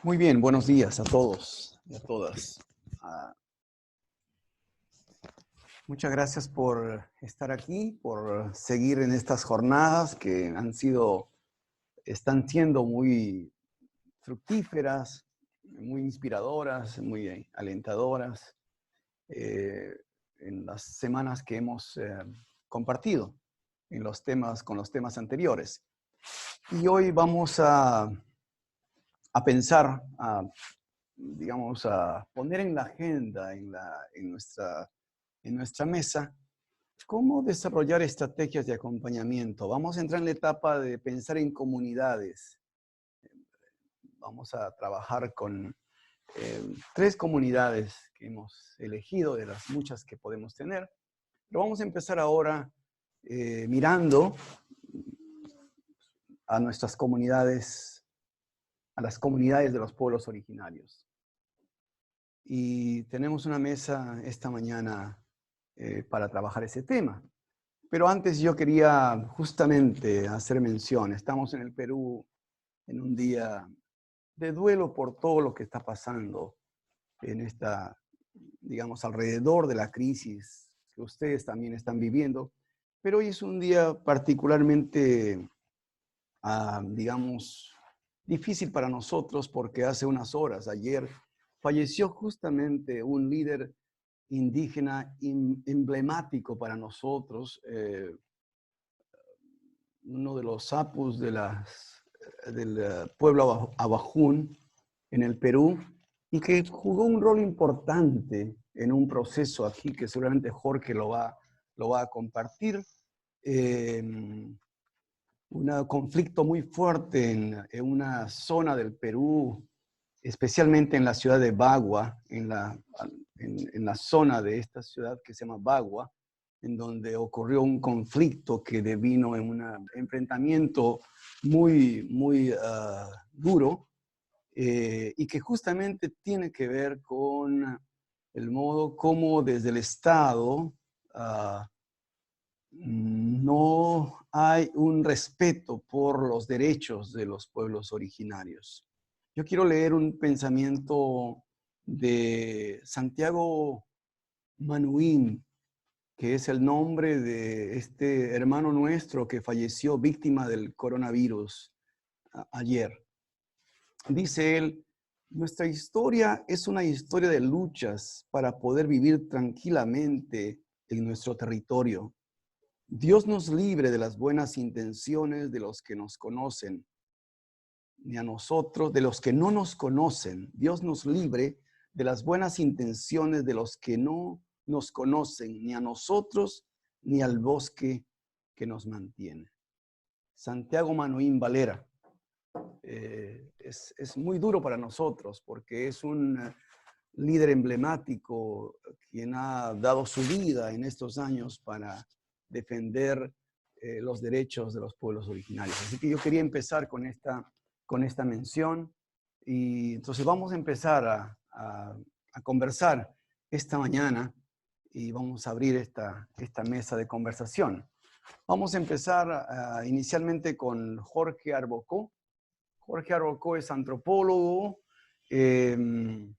Muy bien, buenos días a todos y a todas. Ah, Muchas gracias por estar aquí, por seguir en estas jornadas que están siendo muy fructíferas, muy inspiradoras, muy alentadoras en las semanas que hemos compartido con los temas anteriores. Y hoy vamos a pensar, digamos, a poner en la agenda, en nuestra mesa, cómo desarrollar estrategias de acompañamiento. Vamos a entrar en la etapa de pensar en comunidades. Vamos a trabajar con 3 comunidades que hemos elegido de las muchas que podemos tener. Pero vamos a empezar ahora mirando a nuestras comunidades, a las comunidades de los pueblos originarios. Y tenemos una mesa esta mañana para trabajar ese tema. Pero antes yo quería justamente hacer mención. Estamos en el Perú en un día de duelo por todo lo que está pasando en esta, digamos, alrededor de la crisis que ustedes también están viviendo. Pero hoy es un día particularmente, digamos, difícil para nosotros porque hace unas horas, ayer, falleció justamente un líder indígena emblemático para nosotros, uno de los apus del pueblo Abajún en el Perú, y que jugó un rol importante en un proceso aquí que seguramente Jorge lo va a compartir. Un conflicto muy fuerte en una zona del Perú, especialmente en la ciudad de Bagua, en la zona de esta ciudad que se llama Bagua, en donde ocurrió un conflicto que devino en un enfrentamiento muy duro, y que justamente tiene que ver con el modo como desde el Estado no hay un respeto por los derechos de los pueblos originarios. Yo quiero leer un pensamiento de Santiago Manuín, que es el nombre de este hermano nuestro que falleció víctima del coronavirus ayer. Dice él: nuestra historia es una historia de luchas para poder vivir tranquilamente en nuestro territorio. Dios nos libre de las buenas intenciones de los que nos conocen, ni a nosotros, de los que no nos conocen. Dios nos libre de las buenas intenciones de los que no nos conocen, ni a nosotros, ni al bosque que nos mantiene. Santiago Manuín Valera. Es muy duro para nosotros porque es un líder emblemático quien ha dado su vida en estos años para defender los derechos de los pueblos originarios. Así que yo quería empezar con esta mención, y entonces vamos a empezar a conversar esta mañana y vamos a abrir esta mesa de conversación. Vamos a empezar inicialmente con Jorge Arbocó. Jorge Arbocó es antropólogo. En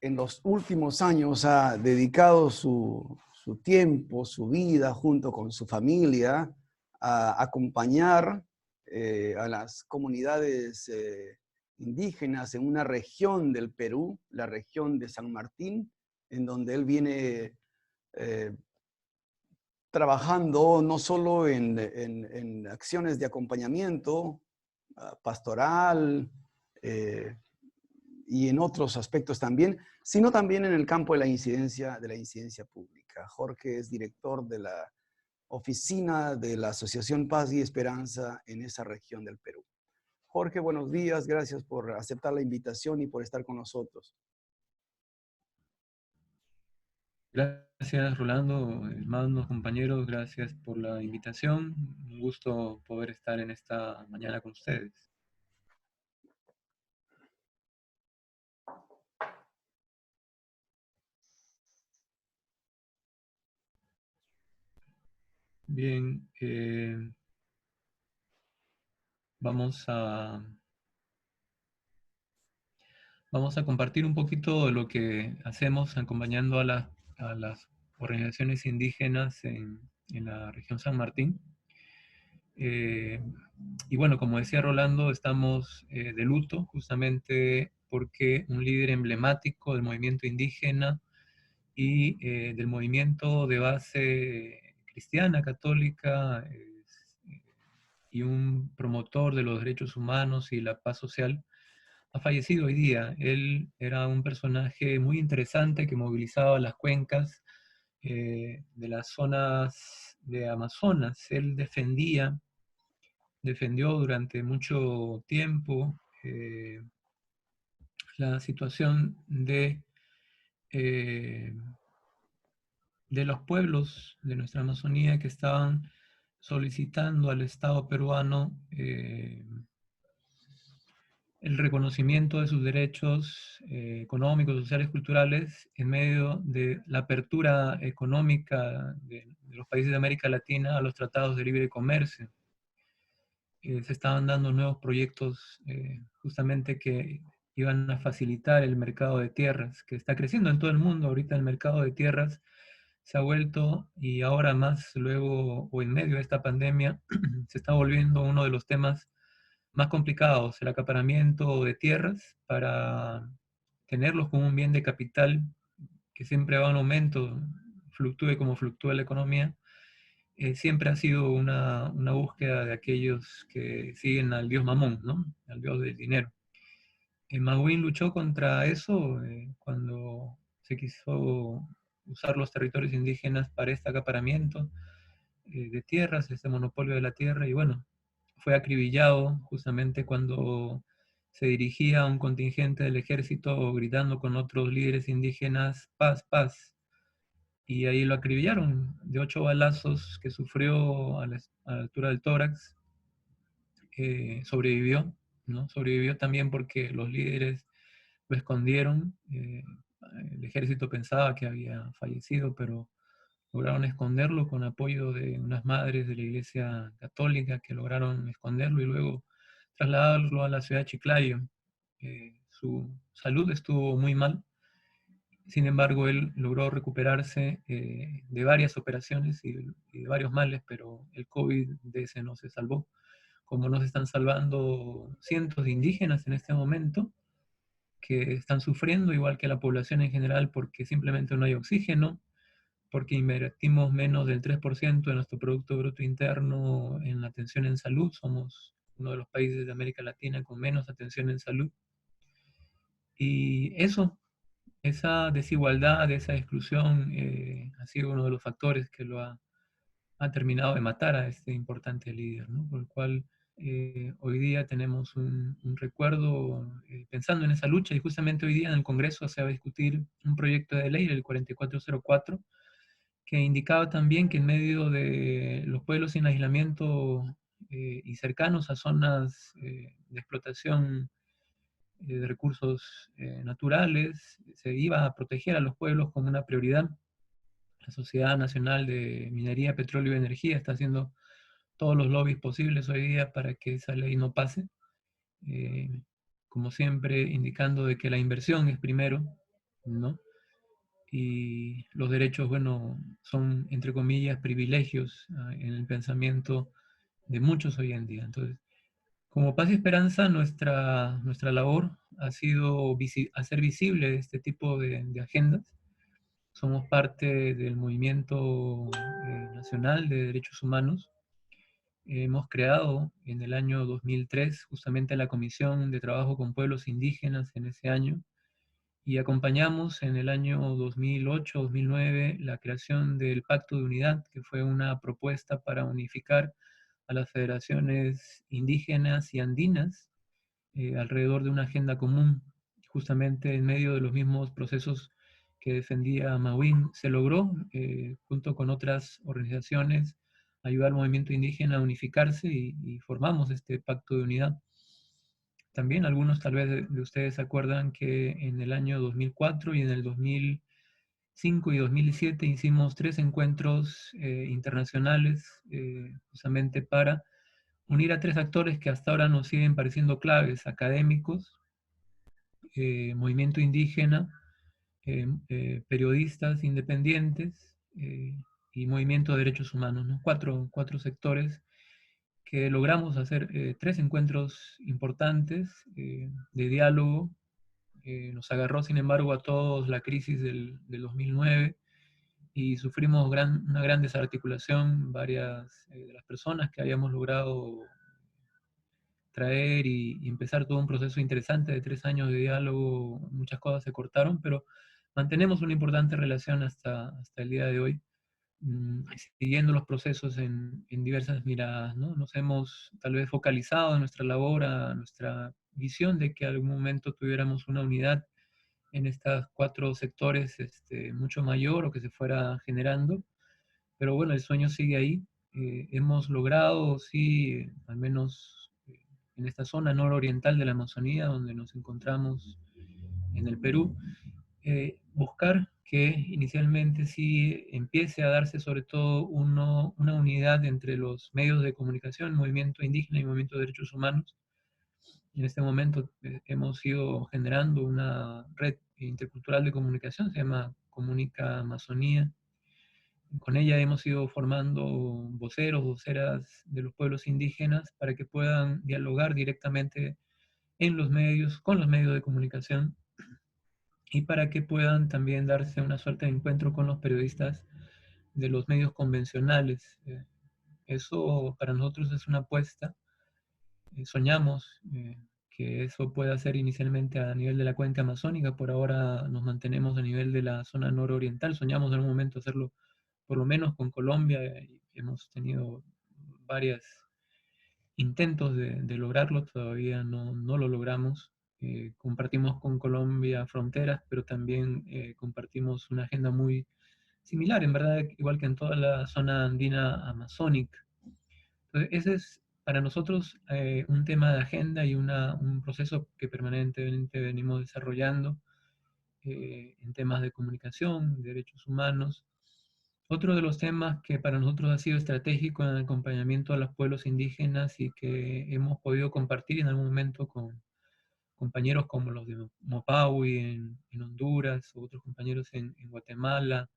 los últimos años ha dedicado su tiempo, su vida, junto con su familia, a acompañar a las comunidades indígenas en una región del Perú, la región de San Martín, en donde él viene trabajando no solo en acciones de acompañamiento pastoral y en otros aspectos también, sino también en el campo de la incidencia pública. Jorge es director de la oficina de la Asociación Paz y Esperanza en esa región del Perú. Jorge, buenos días, gracias por aceptar la invitación y por estar con nosotros. Gracias, Rolando, hermanos, compañeros, gracias por la invitación. Un gusto poder estar en esta mañana con ustedes. Bien, vamos a Vamos a compartir un poquito de lo que hacemos acompañando a las organizaciones indígenas en la región San Martín. Eh, y bueno, como decía Rolando, estamos de luto justamente porque un líder emblemático del movimiento indígena y del movimiento de base cristiana, católica, y un promotor de los derechos humanos y la paz social, ha fallecido hoy día. Él era un personaje muy interesante que movilizaba las cuencas de las zonas de Amazonas. Él defendió durante mucho tiempo la situación eh, de los pueblos de nuestra Amazonía que estaban solicitando al Estado peruano el reconocimiento de sus derechos económicos, sociales, culturales en medio de la apertura económica de los países de América Latina a los tratados de libre comercio. Se estaban dando nuevos proyectos justamente que iban a facilitar el mercado de tierras, que está creciendo en todo el mundo. Ahorita el mercado de tierras se ha vuelto, y ahora más luego o en medio de esta pandemia, se está volviendo uno de los temas más complicados, el acaparamiento de tierras para tenerlos como un bien de capital que siempre va en aumento, fluctúe como fluctúa la economía. Siempre ha sido una búsqueda de aquellos que siguen al dios Mamón, ¿no? Al dios del dinero. Maguín luchó contra eso cuando se quiso usar los territorios indígenas para este acaparamiento de tierras, este monopolio de la tierra, y bueno, fue acribillado justamente cuando se dirigía a un contingente del ejército gritando con otros líderes indígenas, paz, paz. Y ahí lo acribillaron de 8 balazos que sufrió a la altura del tórax. Sobrevivió, ¿no? Sobrevivió también porque los líderes lo escondieron. El ejército pensaba que había fallecido, pero lograron esconderlo con apoyo de unas madres de la iglesia católica que lograron esconderlo y luego trasladarlo a la ciudad de Chiclayo. Su salud estuvo muy mal, sin embargo él logró recuperarse de varias operaciones y de varios males, pero el COVID de ese no se salvó. Como no se están salvando cientos de indígenas en este momento, que están sufriendo igual que la población en general porque simplemente no hay oxígeno, porque invertimos menos del 3% de nuestro Producto Bruto Interno en la atención en salud. Somos uno de los países de América Latina con menos atención en salud. Y eso, esa desigualdad, esa exclusión, ha sido uno de los factores que ha terminado de matar a este importante líder, ¿no? Por el cual hoy día tenemos un recuerdo pensando en esa lucha, y justamente hoy día en el Congreso se va a discutir un proyecto de ley, el 4404, que indicaba también que en medio de los pueblos en aislamiento y cercanos a zonas de explotación de recursos naturales, se iba a proteger a los pueblos como una prioridad. La Sociedad Nacional de Minería, Petróleo y Energía está haciendo todos los lobbies posibles hoy día para que esa ley no pase. Eh, Como siempre, indicando de que la inversión es primero, ¿no? Y los derechos, bueno, son, entre comillas, privilegios en el pensamiento de muchos hoy en día. Entonces, como Paz y Esperanza, nuestra labor ha sido hacer visible este tipo de agendas. Somos parte del movimiento nacional de derechos humanos. Hemos creado en el año 2003 justamente la Comisión de Trabajo con Pueblos Indígenas en ese año, y acompañamos en el año 2008-2009 la creación del Pacto de Unidad, que fue una propuesta para unificar a las federaciones indígenas y andinas alrededor de una agenda común. Justamente en medio de los mismos procesos que defendía Mahuín, se logró, junto con otras organizaciones, ayudar al movimiento indígena a unificarse, y formamos este Pacto de Unidad. También algunos tal vez de ustedes se acuerdan que en el año 2004 y en el 2005 y 2007 hicimos 3 encuentros internacionales justamente para unir a 3 actores que hasta ahora nos siguen pareciendo claves: académicos, movimiento indígena, periodistas independientes y movimiento de derechos humanos, ¿no? Cuatro sectores que logramos hacer 3 encuentros importantes de diálogo. Nos agarró, sin embargo, a todos la crisis del 2009 y sufrimos una gran desarticulación. Varias de las personas que habíamos logrado traer y empezar todo un proceso interesante de 3 años de diálogo, muchas cosas se cortaron, pero mantenemos una importante relación hasta el día de hoy, siguiendo los procesos en diversas miradas, ¿no? Nos hemos tal vez focalizado en nuestra labor, a nuestra visión de que algún momento tuviéramos una unidad en estos 4 sectores mucho mayor o que se fuera generando, pero bueno, el sueño sigue ahí. Hemos logrado, sí, al menos en esta zona nororiental de la Amazonía, donde nos encontramos en el Perú, buscar que inicialmente sí empiece a darse sobre todo una unidad entre los medios de comunicación, movimiento indígena y movimiento de derechos humanos. En este momento hemos ido generando una red intercultural de comunicación, se llama Comunica Amazonía. Con ella hemos ido formando voceros, voceras de los pueblos indígenas para que puedan dialogar directamente en los medios, con los medios de comunicación, y para que puedan también darse una suerte de encuentro con los periodistas de los medios convencionales. Eso para nosotros es una apuesta. Soñamos que eso pueda ser inicialmente a nivel de la cuenca amazónica. Por ahora nos mantenemos a nivel de la zona nororiental. Soñamos en algún momento hacerlo por lo menos con Colombia, y hemos tenido varios intentos de lograrlo, todavía no lo logramos. Compartimos con Colombia fronteras, pero también compartimos una agenda muy similar, en verdad, igual que en toda la zona andina amazónica. Entonces, ese es para nosotros un tema de agenda y un proceso que permanentemente venimos desarrollando en temas de comunicación, derechos humanos. Otro de los temas que para nosotros ha sido estratégico en el acompañamiento a los pueblos indígenas y que hemos podido compartir en algún momento con compañeros como los de Mopaui en Honduras, o otros compañeros en Guatemala,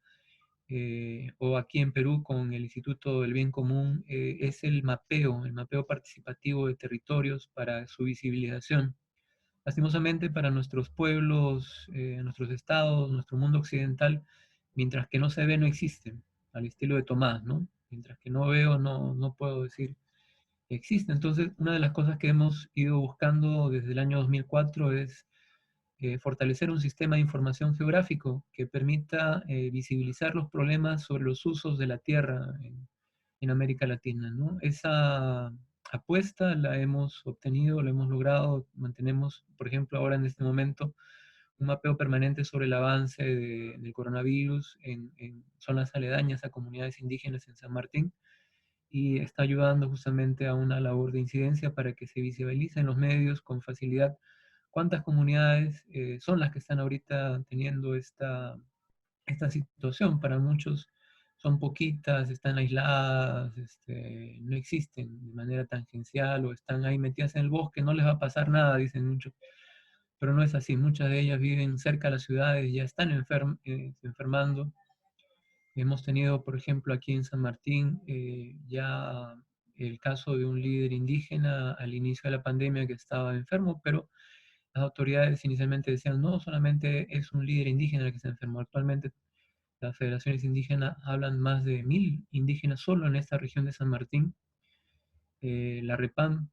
o aquí en Perú con el Instituto del Bien Común, es el mapeo participativo de territorios para su visibilización. Lastimosamente para nuestros pueblos, nuestros estados, nuestro mundo occidental, mientras que no se ve, no existen, al estilo de Tomás, ¿no? Mientras que no veo, no puedo decir que existe. Entonces, una de las cosas que hemos ido buscando desde el año 2004 es fortalecer un sistema de información geográfico que permita visibilizar los problemas sobre los usos de la tierra en América Latina, ¿no? Esa apuesta la hemos obtenido, la hemos logrado, mantenemos, por ejemplo, ahora en este momento, un mapeo permanente sobre el avance del coronavirus en zonas aledañas a comunidades indígenas en San Martín, y está ayudando justamente a una labor de incidencia para que se visibilice en los medios con facilidad cuántas comunidades son las que están ahorita teniendo esta situación. Para muchos son poquitas, están aisladas, no existen de manera tangencial o están ahí metidas en el bosque, no les va a pasar nada, dicen muchos. Pero no es así, muchas de ellas viven cerca de las ciudades, ya están enfermando. Hemos tenido, por ejemplo, aquí en San Martín, ya el caso de un líder indígena al inicio de la pandemia que estaba enfermo, pero las autoridades inicialmente decían, no, solamente es un líder indígena el que se enfermó. Actualmente las federaciones indígenas hablan más de 1000 indígenas solo en esta región de San Martín. La REPAM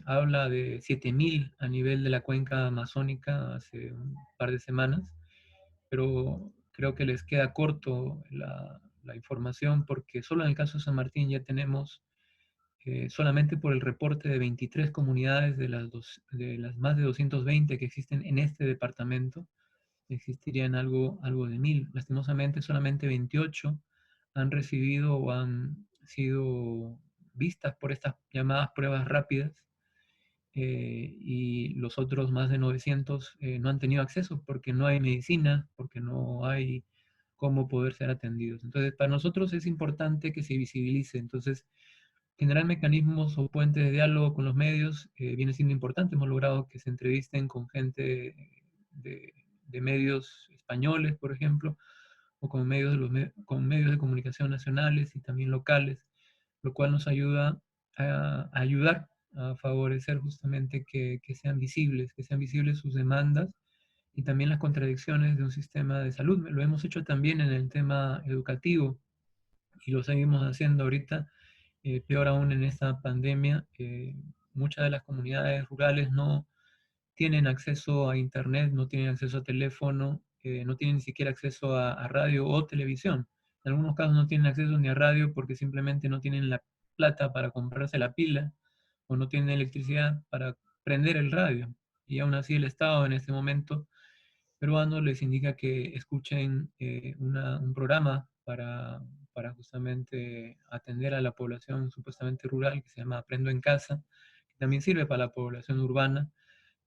habla de 7000 a nivel de la cuenca amazónica hace un par de semanas, pero creo que les queda corto la información porque solo en el caso de San Martín ya tenemos, solamente por el reporte de 23 comunidades de las más de 220 que existen en este departamento, existirían algo de 1000. Lastimosamente, solamente 28 han recibido o han sido vistas por estas llamadas pruebas rápidas, y los otros más de 900 no han tenido acceso porque no hay medicina, porque no hay cómo poder ser atendidos. Entonces, para nosotros es importante que se visibilice. Entonces, generar mecanismos o puentes de diálogo con los medios viene siendo importante. Hemos logrado que se entrevisten con gente de medios españoles, por ejemplo, o con medios con medios de comunicación nacionales y también locales, lo cual nos ayuda a ayudar a favorecer justamente que sean visibles sus demandas y también las contradicciones de un sistema de salud. Lo hemos hecho también en el tema educativo y lo seguimos haciendo ahorita, peor aún en esta pandemia. Muchas de las comunidades rurales no tienen acceso a internet, no tienen acceso a teléfono, no tienen ni siquiera acceso a radio o televisión. En algunos casos no tienen acceso ni a radio porque simplemente no tienen la plata para comprarse la pila o no tienen electricidad para prender el radio. Y aún así el Estado en este momento peruano les indica que escuchen un programa para justamente atender a la población supuestamente rural que se llama Aprendo en Casa, que también sirve para la población urbana,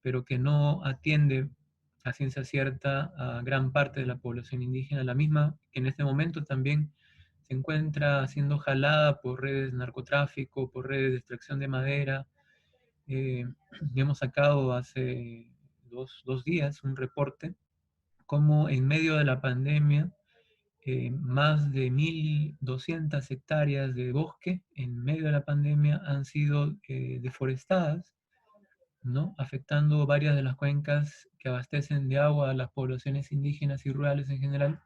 pero que no atiende a ciencia cierta a gran parte de la población indígena, la misma que en este momento también se encuentra siendo jalada por redes de narcotráfico, por redes de extracción de madera. Eh, hemos sacado hace dos días un reporte como en medio de la pandemia, más de 1.200 hectáreas de bosque en medio de la pandemia han sido deforestadas, ¿no? Afectando varias de las cuencas que abastecen de agua a las poblaciones indígenas y rurales en general.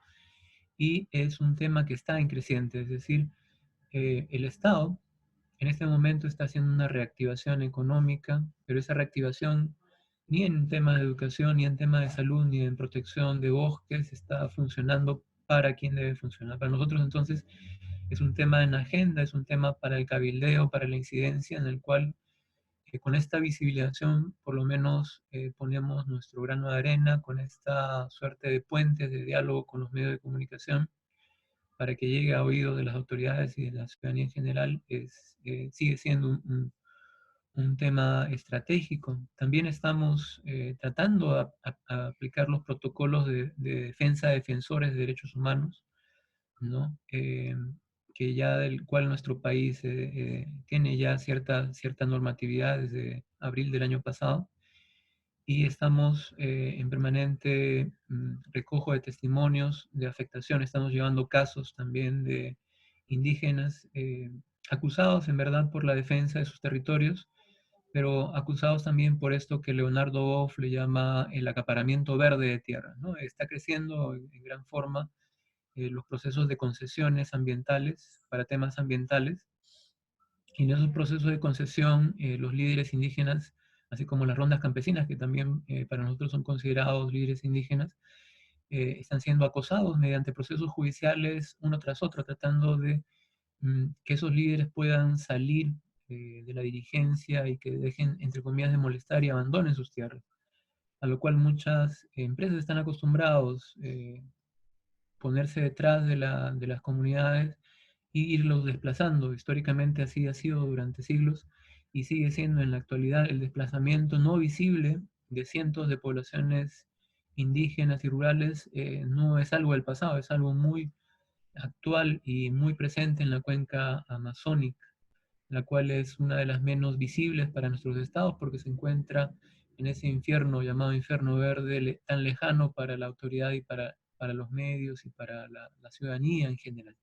Y es un tema que está en creciente, es decir, el Estado en este momento está haciendo una reactivación económica, pero esa reactivación ni en temas de educación, ni en temas de salud, ni en protección de bosques está funcionando para quien debe funcionar. Para nosotros entonces es un tema en agenda, es un tema para el cabildeo, para la incidencia, en el cual con esta visibilización por lo menos ponemos nuestro grano de arena, con esta suerte de puentes de diálogo con los medios de comunicación para que llegue a oídos de las autoridades y de la ciudadanía en general, sigue siendo un tema estratégico. También estamos tratando a aplicar los protocolos de defensa de defensores de derechos humanos, ¿no? Que ya del cual nuestro país tiene ya cierta normatividad desde abril del año pasado y estamos en permanente recojo de testimonios de afectación. Estamos llevando casos también de indígenas acusados en verdad por la defensa de sus territorios, pero acusados también por esto que Leonardo Boff le llama el acaparamiento verde de tierra, ¿no? Está creciendo en gran forma los procesos de concesiones ambientales para temas ambientales y en esos procesos de concesión, los líderes indígenas, así como las rondas campesinas, que también para nosotros son considerados líderes indígenas, están siendo acosados mediante procesos judiciales uno tras otro, tratando de que esos líderes puedan salir de la dirigencia y que dejen, entre comillas, de molestar y abandonen sus tierras. A lo cual muchas empresas están acostumbrados ponerse detrás de las comunidades y irlos desplazando. Históricamente así ha sido durante siglos y sigue siendo en la actualidad el desplazamiento no visible de cientos de poblaciones indígenas y rurales no es algo del pasado, es algo muy actual y muy presente en la cuenca amazónica, la cual es una de las menos visibles para nuestros estados porque se encuentra en ese infierno llamado infierno verde tan lejano para la autoridad y para los medios y para la ciudadanía en general.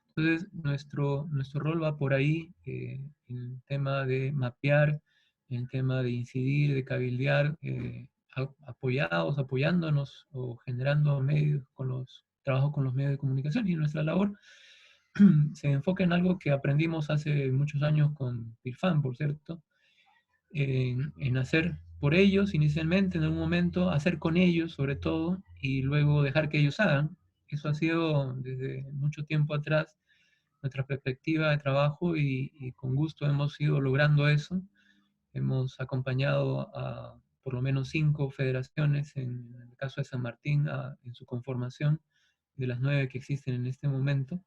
Entonces, nuestro rol va por ahí, en el tema de mapear, en el tema de incidir, de cabildear, apoyándonos o generando medios con los trabajos con los medios de comunicación y nuestra labor se enfoca en algo que aprendimos hace muchos años con PIRFAN, por cierto, en hacer por ellos inicialmente, en algún momento, hacer con ellos sobre todo, y luego dejar que ellos hagan. Eso ha sido desde mucho tiempo atrás nuestra perspectiva de trabajo y con gusto hemos ido logrando eso. Hemos acompañado a por lo menos 5 federaciones, en el caso de San Martín, en su conformación, de las 9 que existen en este momento.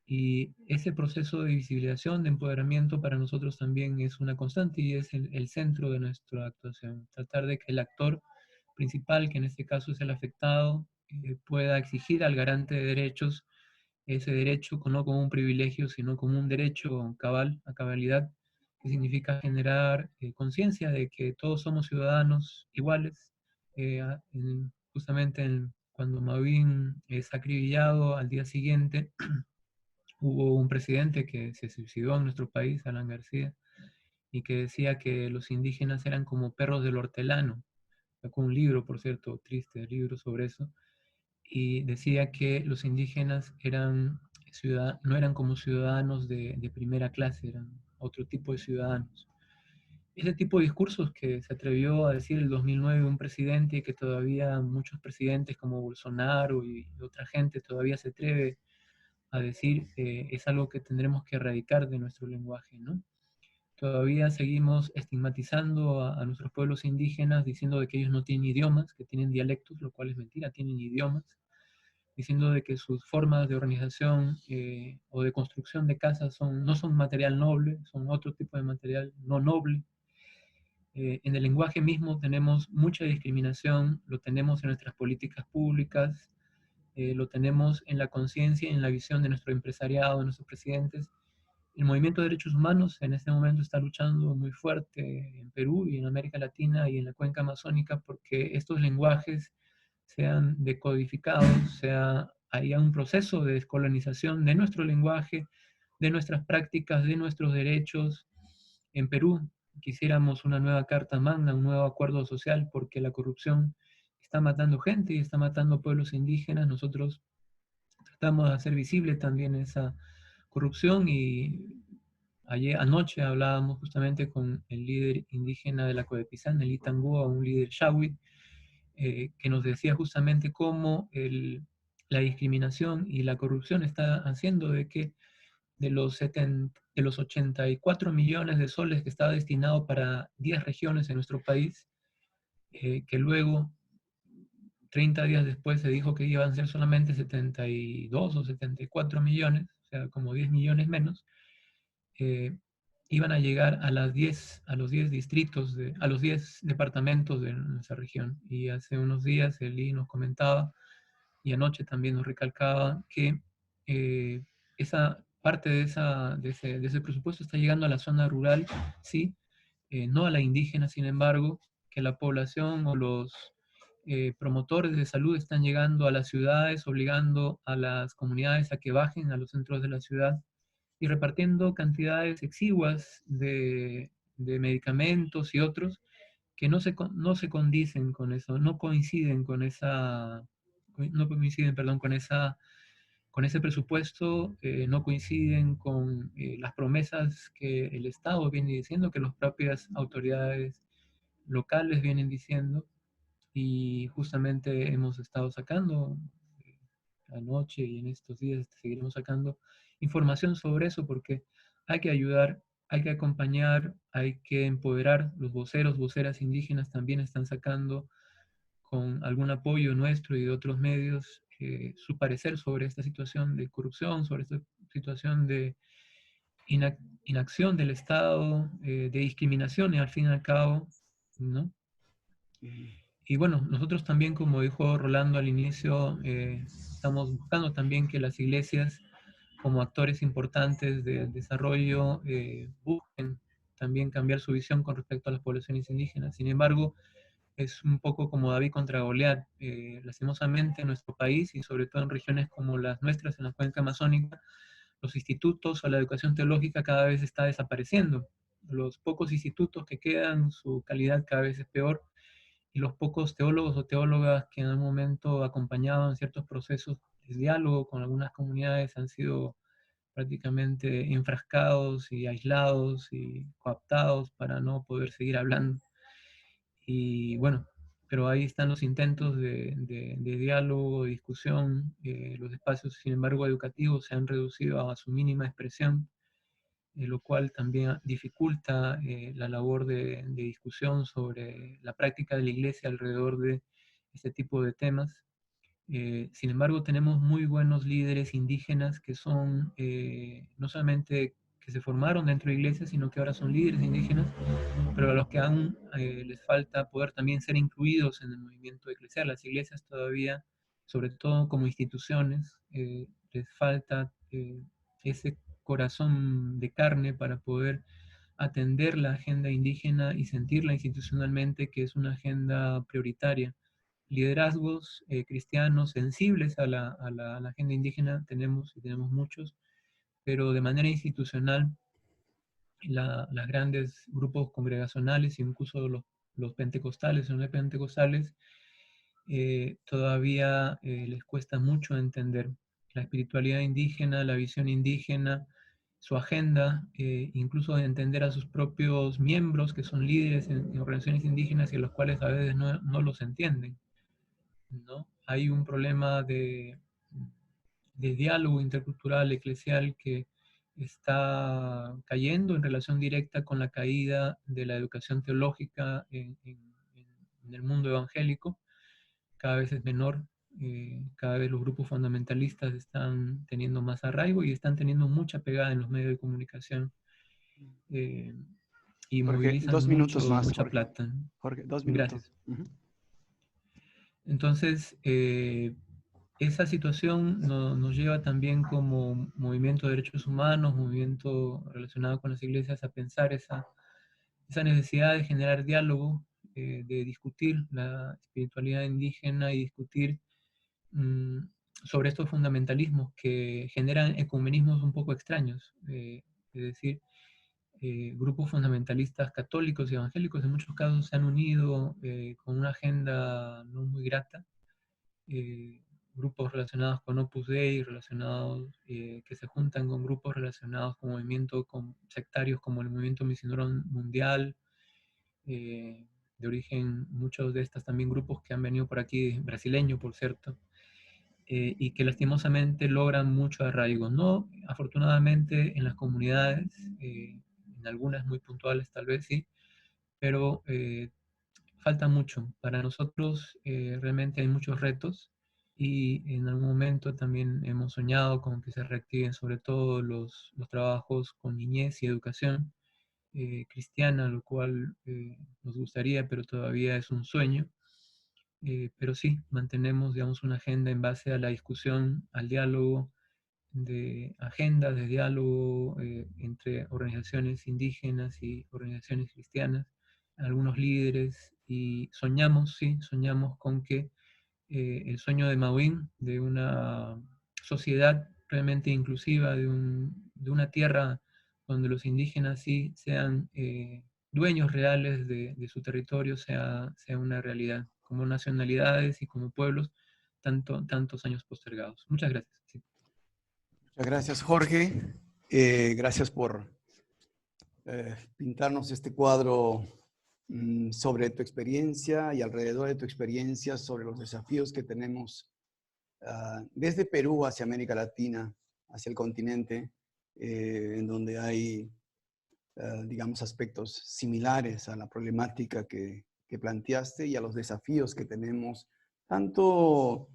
Y ese proceso de visibilización, de empoderamiento para nosotros también es una constante y es el centro de nuestra actuación. Tratar de que el actor principal, que en este caso es el afectado, pueda exigir al garante de derechos ese derecho no como un privilegio, sino como un derecho cabal, a cabalidad, que significa generar conciencia de que todos somos ciudadanos iguales. Justamente cuando Mabin es acribillado, al día siguiente hubo un presidente que se suicidó en nuestro país, Alan García, y que decía que los indígenas eran como perros del hortelano. Sacó un libro, por cierto, triste libro sobre eso, y decía que los indígenas no eran como ciudadanos de primera clase, eran otro tipo de ciudadanos. Ese tipo de discursos que se atrevió a decir el 2009 un presidente y que todavía muchos presidentes como Bolsonaro y otra gente todavía se atreve a decir, es algo que tendremos que erradicar de nuestro lenguaje, ¿no? Todavía seguimos estigmatizando a nuestros pueblos indígenas diciendo de que ellos no tienen idiomas, que tienen dialectos, lo cual es mentira, tienen idiomas, diciendo de que sus formas de organización o de construcción de casas no son material noble, son otro tipo de material no noble. En el lenguaje mismo tenemos mucha discriminación, lo tenemos en nuestras políticas públicas, lo tenemos en la conciencia y en la visión de nuestro empresariado, de nuestros presidentes. El movimiento de derechos humanos en este momento está luchando muy fuerte en Perú y en América Latina y en la cuenca amazónica porque estos lenguajes sean decodificados, haya un proceso de descolonización de nuestro lenguaje, de nuestras prácticas, de nuestros derechos. En Perú quisiéramos una nueva Carta Magna, un nuevo acuerdo social, porque la corrupción está matando gente y está matando pueblos indígenas. Nosotros tratamos de hacer visible también esa corrupción y anoche hablábamos justamente con el líder indígena de la Codepisán, el Itangúa, un líder Shawit, que nos decía justamente cómo la discriminación y la corrupción está haciendo de que de los 84 millones de soles que estaba destinado para 10 regiones en nuestro país, que luego, 30 días después, se dijo que iban a ser solamente 72 o 74 millones, o sea, como 10 millones menos, eh, iban a llegar a los 10 distritos, a los 10 departamentos de nuestra región. Y hace unos días Eli nos comentaba, y anoche también nos recalcaba, que esa parte de ese presupuesto está llegando a la zona rural, sí, no a la indígena, sin embargo, que la población o los promotores de salud están llegando a las ciudades, obligando a las comunidades a que bajen a los centros de la ciudad y repartiendo cantidades exiguas de medicamentos y otros que no se condicen con eso, no coinciden con no coinciden, perdón, con ese presupuesto, no coinciden con las promesas que el Estado viene diciendo, que las propias autoridades locales vienen diciendo, y justamente hemos estado sacando anoche y en estos días seguiremos sacando información sobre eso porque hay que ayudar, hay que acompañar, hay que empoderar. Los voceros, voceras indígenas también están sacando con algún apoyo nuestro y de otros medios su parecer sobre esta situación de corrupción, sobre esta situación de inacción del Estado, de discriminación y al fin y al cabo, ¿no? Y bueno, nosotros también, como dijo Rolando al inicio, estamos buscando también que las iglesias, como actores importantes del desarrollo, busquen también cambiar su visión con respecto a las poblaciones indígenas. Sin embargo, es un poco como David contra Goliat. Lastimosamente en nuestro país y sobre todo en regiones como las nuestras, en la cuenca amazónica, los institutos o la educación teológica cada vez está desapareciendo. Los pocos institutos que quedan, su calidad cada vez es peor y los pocos teólogos o teólogas que en algún momento acompañaban ciertos procesos de diálogo con algunas comunidades han sido prácticamente enfrascados y aislados y cooptados para no poder seguir hablando. Y bueno, pero ahí están los intentos de diálogo, de discusión. Los espacios, sin embargo, educativos se han reducido a su mínima expresión, lo cual también dificulta la labor de discusión sobre la práctica de la iglesia alrededor de este tipo de temas. Sin embargo, tenemos muy buenos líderes indígenas que son no solamente que se formaron dentro de iglesias, sino que ahora son líderes indígenas, pero a los que aún les falta poder también ser incluidos en el movimiento eclesial. Las iglesias todavía, sobre todo como instituciones, les falta ese corazón de carne para poder atender la agenda indígena y sentirla institucionalmente que es una agenda prioritaria. Liderazgos cristianos sensibles a a la agenda indígena tenemos y tenemos muchos, pero de manera institucional las grandes grupos congregacionales, incluso los pentecostales o no pentecostales, todavía les cuesta mucho entender la espiritualidad indígena, la visión indígena, su agenda, incluso entender a sus propios miembros que son líderes en organizaciones indígenas y a los cuales a veces no los entienden, ¿no? Hay un problema de diálogo intercultural, eclesial, que está cayendo en relación directa con la caída de la educación teológica en el mundo evangélico. Cada vez es menor, cada vez los grupos fundamentalistas están teniendo más arraigo y están teniendo mucha pegada en los medios de comunicación eh, y Jorge, movilizan 2 minutos más, mucha Jorge. plata. Jorge, 2 minutos. Gracias. Entonces, esa situación nos lleva también como movimiento de derechos humanos, movimiento relacionado con las iglesias, a pensar esa necesidad de generar diálogo, de discutir la espiritualidad indígena y discutir mm, sobre estos fundamentalismos que generan ecumenismos un poco extraños. Es decir, grupos fundamentalistas católicos y evangélicos en muchos casos se han unido con una agenda no muy grata, grupos relacionados con Opus Dei, relacionados, que se juntan con grupos relacionados con movimientos sectarios como el Movimiento Misionero Mundial, de origen, muchos de estos también grupos que han venido por aquí, brasileño por cierto, y que lastimosamente logran mucho arraigo. No, afortunadamente en las comunidades, en algunas muy puntuales tal vez sí, pero falta mucho. Para nosotros realmente hay muchos retos y en algún momento también hemos soñado con que se reactiven sobre todo los trabajos con niñez y educación cristiana, lo cual nos gustaría, pero todavía es un sueño. Pero sí, mantenemos, digamos, una agenda en base a la discusión, al diálogo, de agendas de diálogo entre organizaciones indígenas y organizaciones cristianas, algunos líderes, y soñamos, sí, soñamos con que el sueño de Mawin, de una sociedad realmente inclusiva, de una tierra donde los indígenas sí sean dueños reales de su territorio, sea una realidad, como nacionalidades y como pueblos, tantos años postergados. Muchas gracias. Sí. Muchas gracias, Jorge. Gracias por pintarnos este cuadro sobre tu experiencia y alrededor de tu experiencia sobre los desafíos que tenemos desde Perú hacia América Latina, hacia el continente, en donde hay, digamos, aspectos similares a la problemática que planteaste y a los desafíos que tenemos, tanto,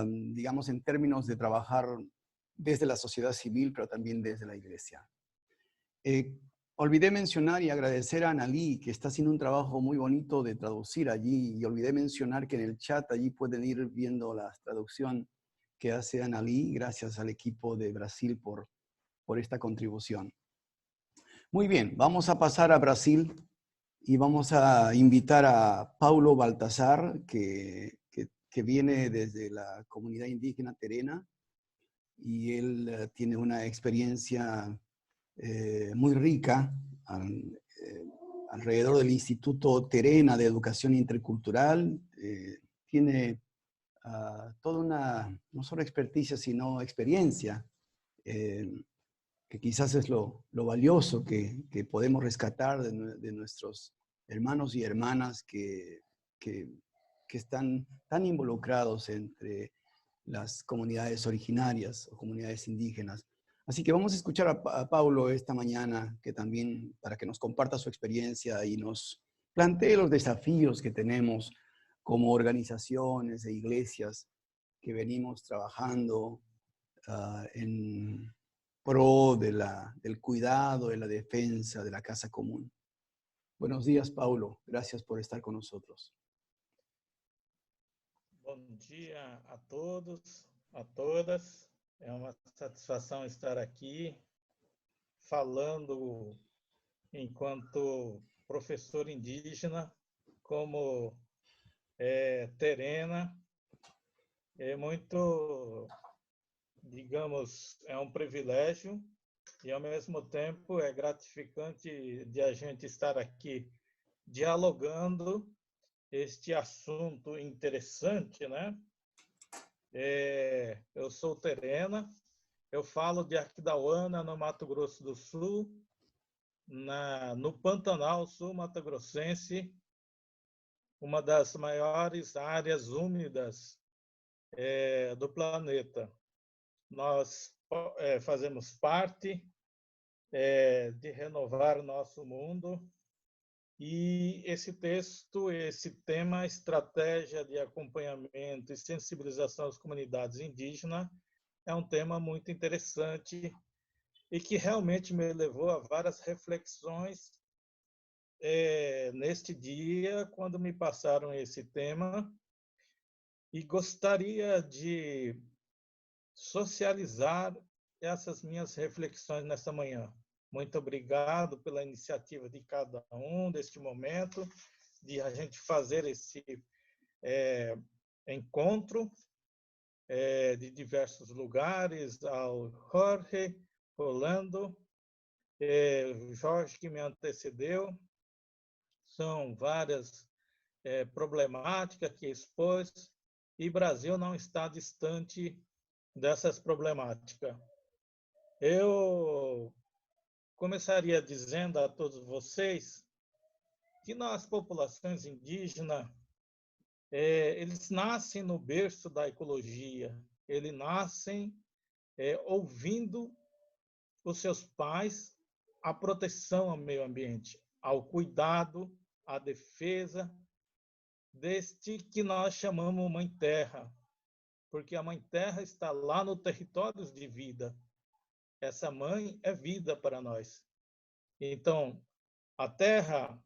digamos, en términos de trabajar desde la sociedad civil, pero también desde la iglesia. Olvidé mencionar y agradecer a Analí, que está haciendo un trabajo muy bonito de traducir allí, y olvidé mencionar que en el chat allí pueden ir viendo la traducción que hace Analí, gracias al equipo de Brasil por esta contribución. Muy bien, vamos a pasar a Brasil y vamos a invitar a Paulo Baltazar, que viene desde la comunidad indígena terena, y él tiene una experiencia muy rica alrededor del Instituto Terena de Educación Intercultural. Tiene toda una, no solo experticia, sino experiencia, que quizás es lo valioso que podemos rescatar de nuestros hermanos y hermanas que están tan involucrados entre las comunidades originarias o comunidades indígenas. Así que vamos a escuchar a Paulo esta mañana, que también para que nos comparta su experiencia y nos plantee los desafíos que tenemos como organizaciones e iglesias que venimos trabajando en pro del cuidado, de la defensa de la casa común. Buenos días, Paulo. Gracias por estar con nosotros. Bom dia a todos, a todas. É uma satisfação estar aqui falando enquanto professor indígena, como terena. É muito, digamos, é um privilégio e, ao mesmo tempo, é gratificante de a gente estar aqui dialogando este assunto interessante, né? Eu sou terena, eu falo de Aquidauana, no Mato Grosso do Sul, no Pantanal Sul-Mato-Grossense, uma das maiores áreas úmidas do planeta. Nós fazemos parte de renovar o nosso mundo, e esse texto, esse tema, estratégia de acompanhamento e sensibilização às comunidades indígenas, é um tema muito interessante e que realmente me levou a várias reflexões neste dia, quando me passaram esse tema, e gostaria de socializar essas minhas reflexões nesta manhã. Muito obrigado pela iniciativa de cada um deste momento, de a gente fazer esse encontro de diversos lugares, ao Jorge, Rolando, Jorge que me antecedeu. São várias problemáticas que expôs, e Brasil não está distante dessas problemáticas. Eu começaria dizendo a todos vocês que nós, populações indígenas, eles nascem no berço da ecologia, eles nascem ouvindo os seus pais a proteção ao meio ambiente, ao cuidado, à defesa deste que nós chamamos Mãe Terra, porque a Mãe Terra está lá no território de vida. Essa mãe é vida para nós. Então, a terra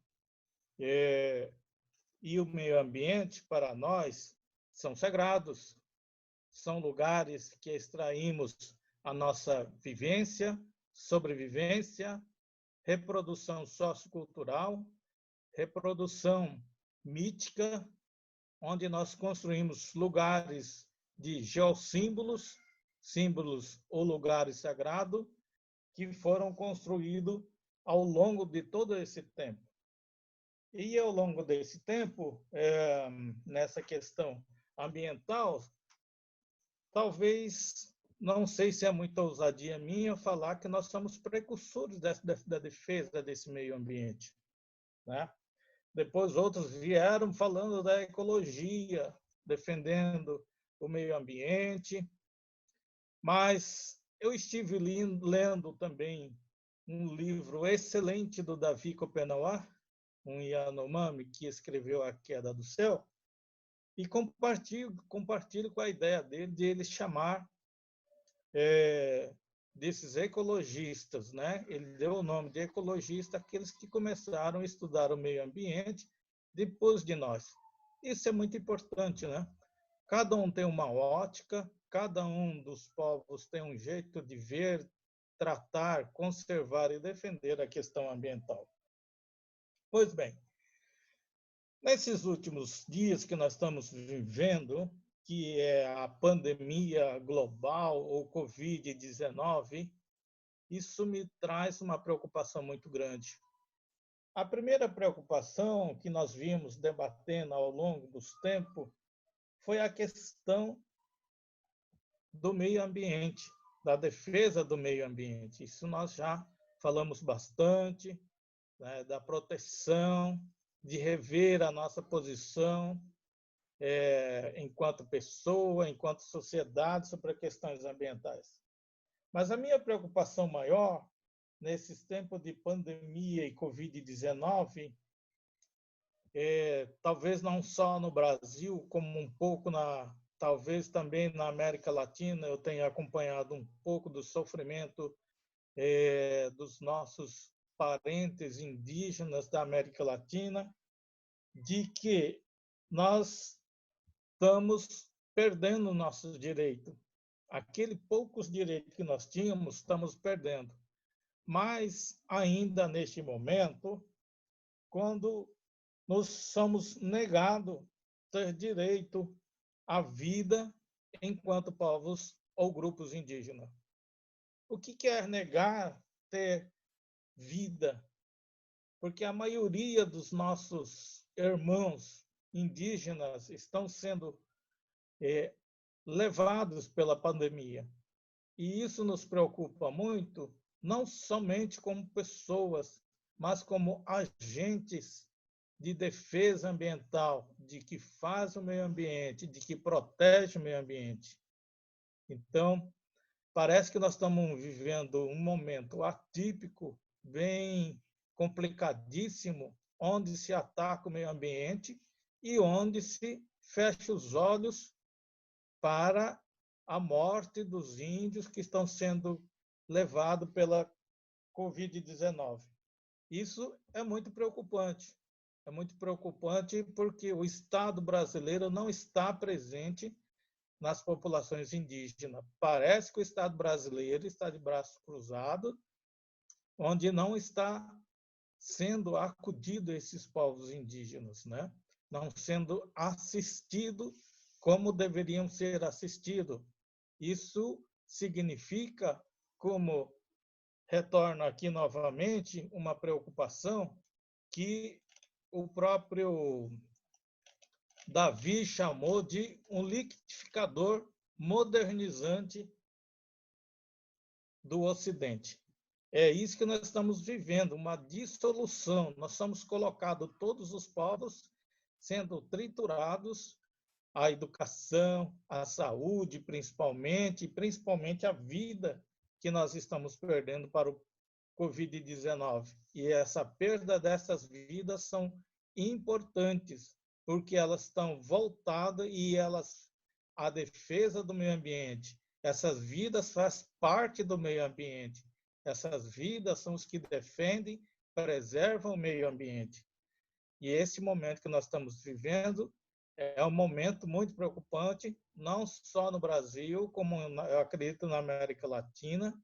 e o meio ambiente, para nós, são sagrados. São lugares que extraímos a nossa vivência, sobrevivência, reprodução sociocultural, reprodução mítica, onde nós construímos lugares de geossímbolos, símbolos ou lugares sagrados, que foram construídos ao longo de todo esse tempo. E ao longo desse tempo, nessa questão ambiental, talvez, não sei se é muita ousadia minha falar que nós somos precursores da defesa desse meio ambiente, né? Depois outros vieram falando da ecologia, defendendo o meio ambiente, mas eu estive lendo também um livro excelente do Davi Kopenawa, um Yanomami, que escreveu A Queda do Céu, e compartilho com a ideia dele de ele chamar desses ecologistas, né? Ele deu o nome de ecologista àqueles que começaram a estudar o meio ambiente depois de nós. Isso é muito importante, né? Cada um tem uma ótica, cada um dos povos tem um jeito de ver, tratar, conservar e defender a questão ambiental. Pois bem, nesses últimos dias que nós estamos vivendo, que é a pandemia global ou Covid-19, isso me traz uma preocupação muito grande. A primeira preocupação que nós vimos debatendo ao longo dos tempos foi a questão do meio ambiente, da defesa do meio ambiente. Isso nós já falamos bastante, né, da proteção, de rever a nossa posição enquanto pessoa, enquanto sociedade, sobre questões ambientais. Mas a minha preocupação maior, nesses tempos de pandemia e Covid-19, talvez não só no Brasil, como um pouco talvez também na América Latina, eu tenho acompanhado um pouco do sofrimento dos nossos parentes indígenas da América Latina, de que nós estamos perdendo nossos direitos. aquele poucos direitos que nós tínhamos, estamos perdendo. Mas ainda neste momento, quando nos somos negados ter direito à vida enquanto povos ou grupos indígenas. O que quer negar ter vida? Porque a maioria dos nossos irmãos indígenas estão sendo levados pela pandemia. E isso nos preocupa muito, não somente como pessoas, mas como agentes de defesa ambiental, de que faz o meio ambiente, de que protege o meio ambiente. Então, parece que nós estamos vivendo um momento atípico, bem complicadíssimo, onde se ataca o meio ambiente e onde se fecha os olhos para a morte dos índios que estão sendo levados pela Covid-19. Isso é muito preocupante. É muito preocupante porque o Estado brasileiro não está presente nas populações indígenas. Parece que o Estado brasileiro está de braços cruzados, onde não está sendo acudido esses povos indígenas, né? Não sendo assistido como deveriam ser assistidos. Isso significa, como retorno aqui novamente, uma preocupação que o próprio Davi chamou de um liquidificador modernizante do Ocidente. É isso que nós estamos vivendo, uma dissolução. Nós somos colocados, todos os povos, sendo triturados, a educação, a saúde, principalmente a vida que nós estamos perdendo para o Covid-19. E essa perda dessas vidas são importantes, porque elas estão voltadas e a defesa do meio ambiente. Essas vidas fazem parte do meio ambiente. Essas vidas são os que defendem, preservam o meio ambiente. E esse momento que nós estamos vivendo é um momento muito preocupante, não só no Brasil, como eu acredito na América Latina.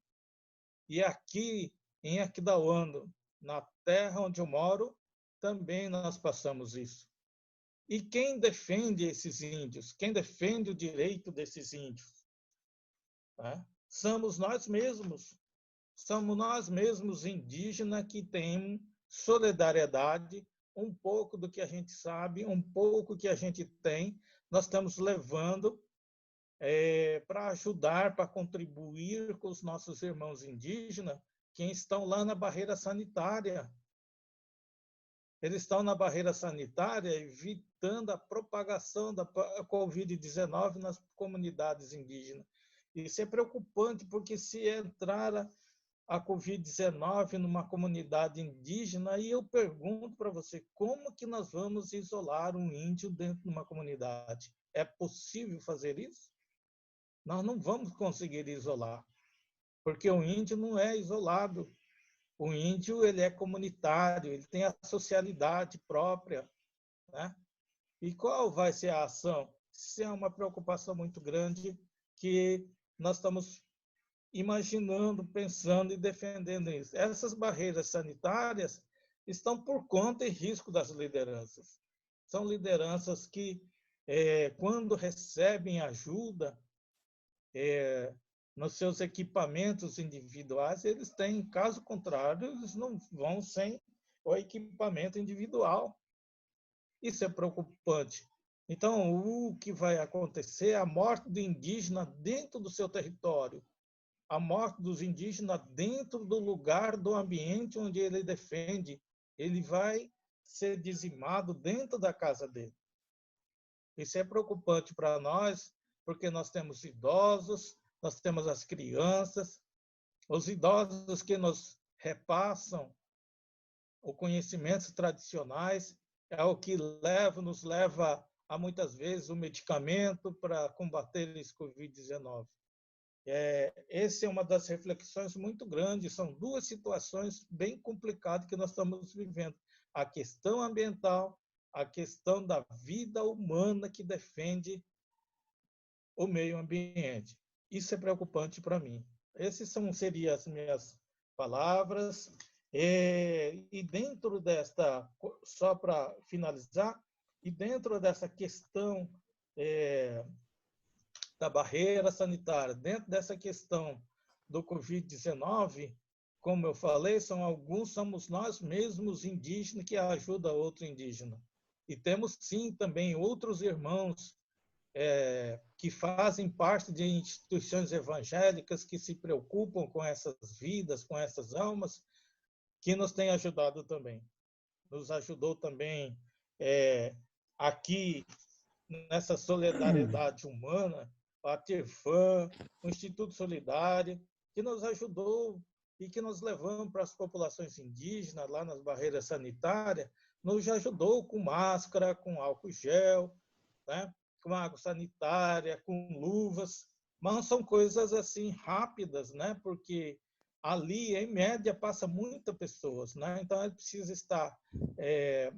E aqui em Aquidauano, na terra onde eu moro, também nós passamos isso. E quem defende esses índios? Quem defende o direito desses índios? Somos nós mesmos. Somos nós mesmos indígenas que temos solidariedade, um pouco do que a gente sabe, um pouco que a gente tem, nós estamos levando para ajudar, para contribuir com os nossos irmãos indígenas que estão lá na barreira sanitária. Eles estão na barreira sanitária evitando a propagação da Covid-19 nas comunidades indígenas. Isso é preocupante, porque se entrar a Covid-19 numa comunidade indígena, aí eu pergunto para você, como que nós vamos isolar um índio dentro de uma comunidade? É possível fazer isso? Nós não vamos conseguir isolar, porque o índio não é isolado. O índio ele é comunitário, ele tem a socialidade própria, né? E qual vai ser a ação? Isso é uma preocupação muito grande que nós estamos imaginando, pensando e defendendo isso. Essas barreiras sanitárias estão por conta e risco das lideranças. São lideranças que, quando recebem ajuda nos seus equipamentos individuais, eles têm, caso contrário, eles não vão sem o equipamento individual. Isso é preocupante. Então, o que vai acontecer é a morte do indígena dentro do seu território, a morte dos indígenas dentro do lugar, do ambiente onde ele defende. Ele vai ser dizimado dentro da casa dele. Isso é preocupante para nós, porque nós temos idosos, nós temos as crianças, os idosos que nos repassam os conhecimentos tradicionais, é o que nos leva a, muitas vezes, o medicamento para combater esse Covid-19. Essa é uma das reflexões muito grandes, são duas situações bem complicadas que nós estamos vivendo. A questão ambiental, a questão da vida humana que defende o meio ambiente. Isso é preocupante para mim. Seriam as minhas palavras. E dentro desta, só para finalizar, e dentro dessa questão da barreira sanitária, dentro dessa questão do Covid-19, como eu falei, somos nós mesmos indígenas que ajudam outro indígena. E temos, sim, também outros irmãos que fazem parte de instituições evangélicas que se preocupam com essas vidas, com essas almas, que nos têm ajudado também. Nos ajudou também aqui nessa solidariedade humana, a Tirfan, o Instituto Solidário, que nos ajudou e que nos levamos para as populações indígenas, lá nas barreiras sanitárias, nos ajudou com máscara, com álcool gel, né? Com água sanitária, com luvas, mas são coisas assim rápidas, né? Porque ali, em média, passa muitas pessoas, né? Então, ele precisa estar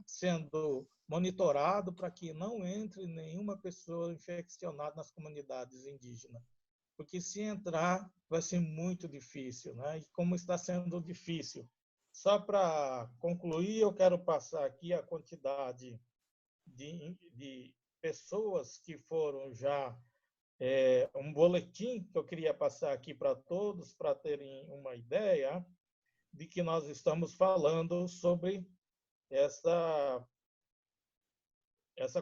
sendo monitorado para que não entre nenhuma pessoa infeccionada nas comunidades indígenas. Porque se entrar, vai ser muito difícil, né? E como está sendo difícil. Só para concluir, eu quero passar aqui a quantidade de pessoas que foram já um boletim que eu queria passar aqui para todos, para terem uma ideia de que nós estamos falando sobre essa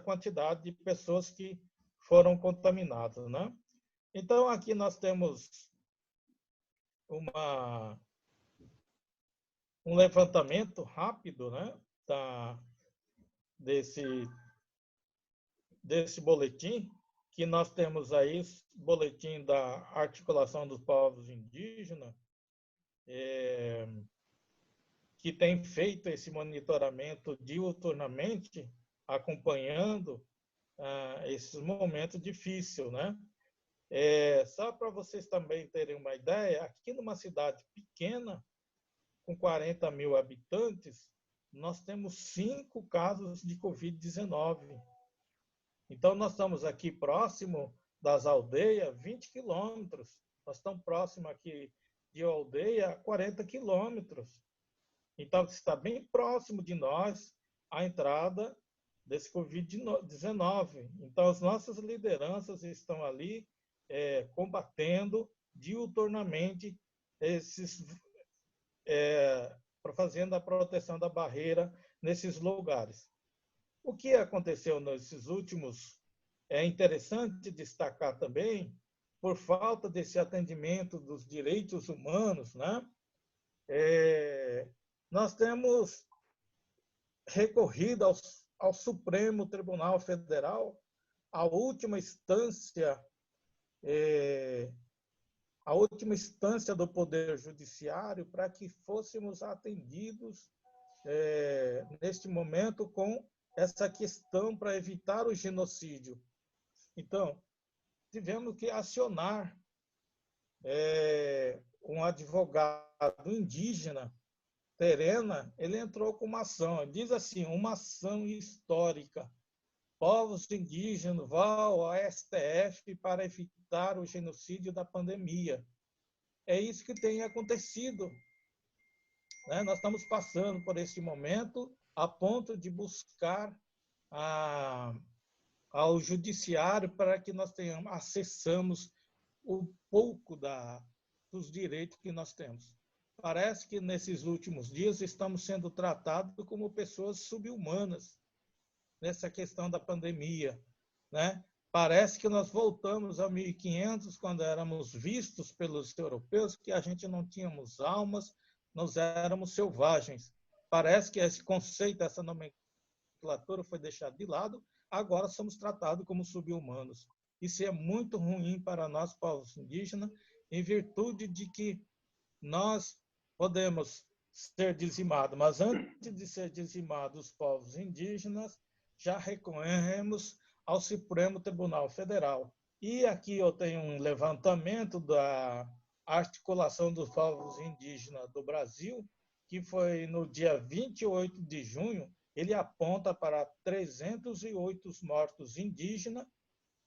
quantidade de pessoas que foram contaminadas, né? Então, aqui nós temos um levantamento rápido, né, desse boletim, que nós temos aí, boletim da Articulação dos Povos Indígenas, que tem feito esse monitoramento diuturnamente, acompanhando esses momentos difíceis, né? Só para vocês também terem uma ideia, aqui numa cidade pequena, com 40 mil habitantes, nós temos 5 casos de Covid-19. Então, nós estamos aqui próximo das aldeias, 20 quilômetros. Nós estamos próximo aqui de aldeia, 40 quilômetros. Então, está bem próximo de nós a entrada desse Covid-19. Então, as nossas lideranças estão ali combatendo diuturnamente fazendo a proteção da barreira nesses lugares. O que aconteceu nesses últimos, é interessante destacar também, por falta desse atendimento dos direitos humanos, né? Nós temos recorrido ao Supremo Tribunal Federal, a última instância do Poder Judiciário, para que fôssemos atendidos neste momento com essa questão para evitar o genocídio. Então, tivemos que acionar um advogado indígena, Terena, ele entrou com uma ação, ele diz assim, uma ação histórica. Povos indígenas vão ao STF para evitar o genocídio da pandemia. É isso que tem acontecido, né? Nós estamos passando por esse momento a ponto de buscar ao judiciário para que nós acessamos um pouco dos direitos que nós temos. Parece que nesses últimos dias estamos sendo tratados como pessoas subhumanas nessa questão da pandemia, né? Parece que nós voltamos a 1500, quando éramos vistos pelos europeus, que a gente não tínhamos almas, nós éramos selvagens. Parece que esse conceito, essa nomenclatura foi deixada de lado, agora somos tratados como sub-humanos. Isso é muito ruim para nós, povos indígenas, em virtude de que nós podemos ser dizimados, mas antes de ser dizimados os povos indígenas, já recorremos ao Supremo Tribunal Federal. E aqui eu tenho um levantamento da Articulação dos Povos Indígenas do Brasil, que foi no dia 28 de junho, ele aponta para 308 mortos indígenas,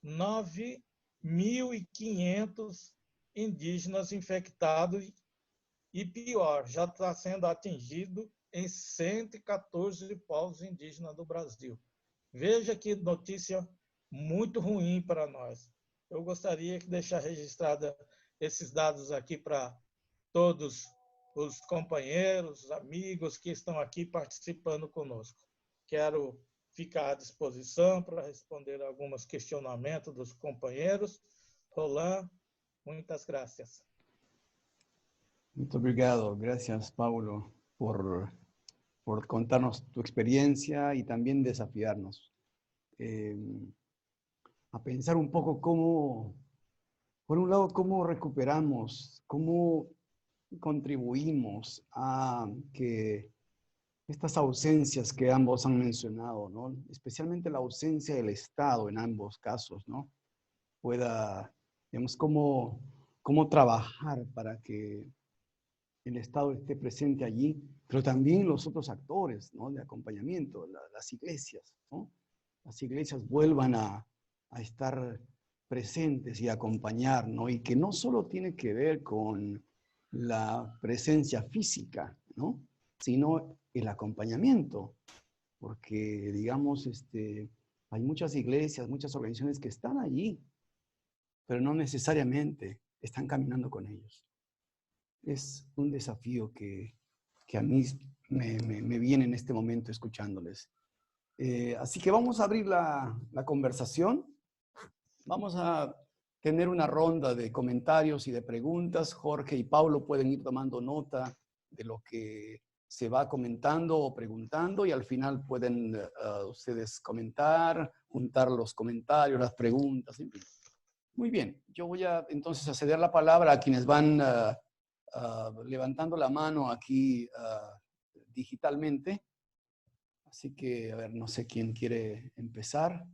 9.500 indígenas infectados e pior, já está sendo atingido em 114 povos indígenas do Brasil. Veja que notícia muito ruim para nós. Eu gostaria de deixar registrada esses dados aqui para todos os companheiros, amigos que estão aqui participando conosco. Quero ficar à disposição para responder alguns questionamentos dos companheiros. Roland, muitas graças. Muito obrigado. Gracias, Paulo, por contarnos tu experiencia y también desafiarnos a pensar un poco cómo, por un lado, cómo recuperamos, cómo contribuimos a que estas ausencias que ambos han mencionado, ¿no? Especialmente la ausencia del Estado en ambos casos, ¿no? Pueda, digamos, cómo trabajar para que el Estado esté presente allí, pero también los otros actores, ¿no? De acompañamiento, las iglesias, ¿no? Las iglesias vuelvan a estar presentes y acompañar, ¿no? Y que no solo tiene que ver con la presencia física, ¿no? Sino el acompañamiento, porque, digamos, hay muchas iglesias, muchas organizaciones que están allí, pero no necesariamente están caminando con ellos. Es un desafío que a mí me viene en este momento escuchándoles. Así que vamos a abrir la conversación. Vamos a tener una ronda de comentarios y de preguntas. Jorge y Paulo pueden ir tomando nota de lo que se va comentando o preguntando y al final pueden ustedes comentar, juntar los comentarios, las preguntas, en fin. Muy bien, yo voy entonces a ceder la palabra a quienes van levantando la mano aquí digitalmente. Así que, a ver, no sé quién quiere empezar.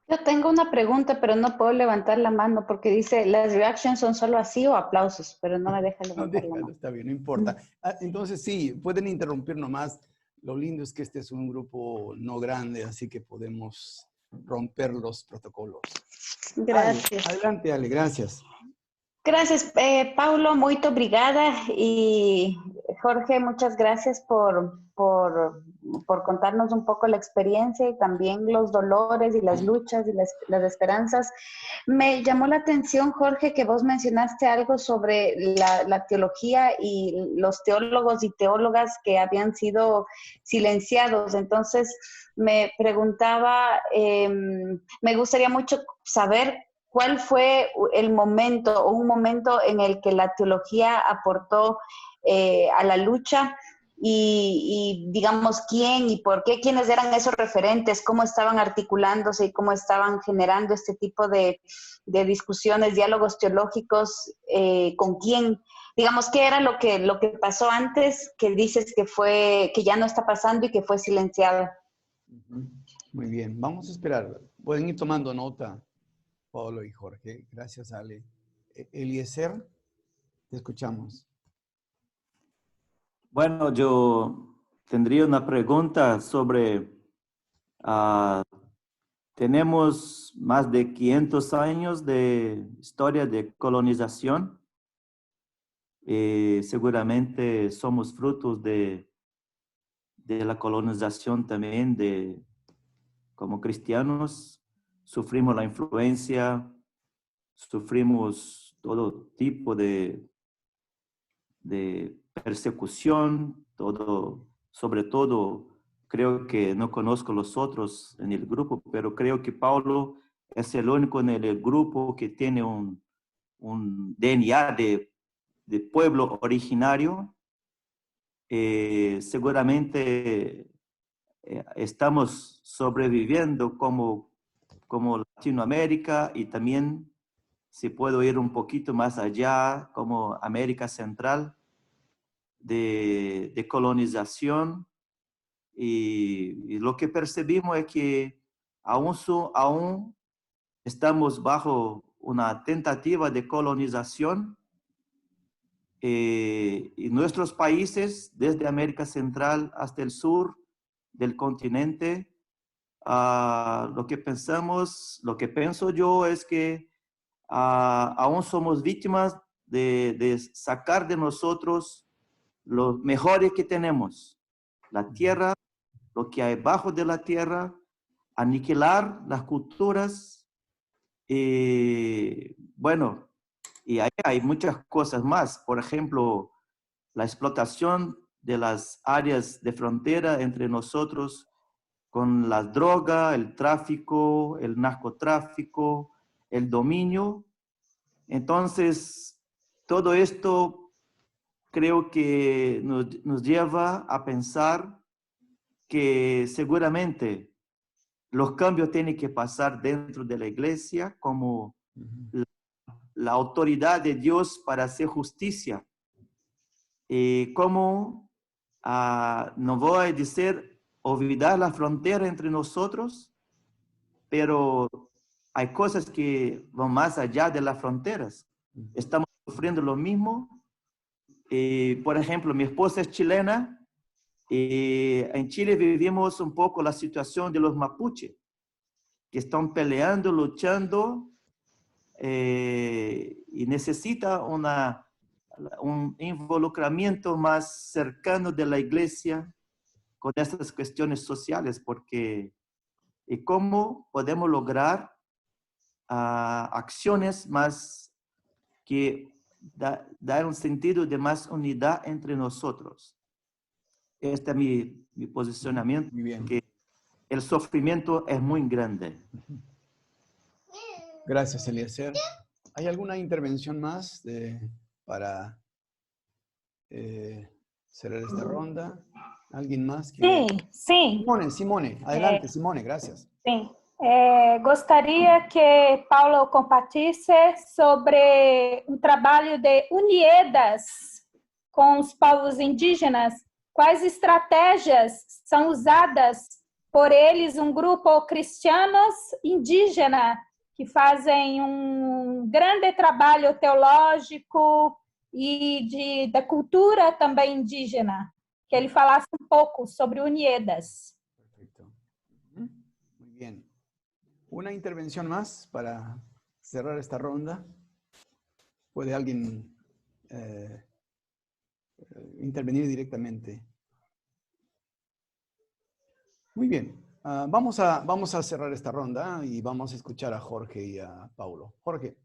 Yo tengo una pregunta, pero no puedo levantar la mano porque dice, ¿las reactions son solo así o aplausos? Pero no me deja levantar la mano. Está bien, no importa. Entonces sí, pueden interrumpir nomás. Lo lindo es que este es un grupo no grande, así que podemos romper los protocolos. Gracias. Ale, adelante, Ale, gracias. Gracias, Paulo, muito obrigada. Y Jorge, muchas gracias por contarnos un poco la experiencia y también los dolores y las luchas y las esperanzas. Me llamó la atención, Jorge, que vos mencionaste algo sobre la teología y los teólogos y teólogas que habían sido silenciados. Entonces, me preguntaba, me gustaría mucho saber ¿cuál fue el momento o un momento en el que la teología aportó a la lucha? Y digamos, ¿quién y por qué? ¿Quiénes eran esos referentes? ¿Cómo estaban articulándose y cómo estaban generando este tipo de discusiones, diálogos teológicos? ¿Con quién? Digamos, ¿qué era lo que pasó antes que dices que ya no está pasando y que fue silenciado? Muy bien, vamos a esperar. Pueden ir tomando nota. Paulo y Jorge. Gracias, Ale. Eliezer, te escuchamos. Bueno, yo tendría una pregunta sobre, tenemos más de 500 años de historia de colonización. Seguramente somos frutos de la colonización también como cristianos. Sufrimos la influencia, sufrimos todo tipo de persecución, sobre todo, creo que no conozco los otros en el grupo, pero creo que Paulo es el único en el grupo que tiene un DNA de pueblo originario. Seguramente estamos sobreviviendo como Latinoamérica y también, si puedo ir un poquito más allá, como América Central, de colonización. Y lo que percibimos es que aún estamos bajo una tentativa de colonización. Y nuestros países, desde América Central hasta el sur del continente, lo que pienso yo es que aún somos víctimas de sacar de nosotros lo mejores que tenemos, la tierra, lo que hay bajo de la tierra, aniquilar las culturas. Bueno, y ahí hay muchas cosas más. Por ejemplo, la explotación de las áreas de frontera entre nosotros con la droga, el tráfico, el narcotráfico, el dominio. Entonces, todo esto creo que nos lleva a pensar que seguramente los cambios tienen que pasar dentro de la iglesia como la autoridad de Dios para hacer justicia. Como no voy a decir olvidar la frontera entre nosotros, pero hay cosas que van más allá de las fronteras. Estamos sufriendo lo mismo. Por ejemplo, mi esposa es chilena. En Chile vivimos un poco la situación de los mapuches, que están peleando, luchando, y necesita un involucramiento más cercano de la iglesia con estas cuestiones sociales, porque cómo podemos lograr acciones más que dar un sentido de más unidad entre nosotros. Este es mi posicionamiento. Muy bien. Que el sufrimiento es muy grande. Gracias, Eliezer. ¿Hay alguna intervención más para cerrar esta ronda? ¿Alguien más? Sim, sim. Simone. Adelante, Simone, gracias. Sim. Gostaria que Paulo compartisse sobre um trabalho de Uniedas com os povos indígenas. Quais estratégias são usadas por eles, um grupo cristianos indígena, que fazem um grande trabalho teológico e da cultura também indígena? Que ele falasse um pouco sobre Uniedas. Perfecto. Muy bien. ¿Una intervención más para cerrar esta ronda? ¿Puede alguien intervenir directamente? Muy bien. Vamos a cerrar esta ronda y vamos a escuchar a Jorge y a Paulo. Jorge.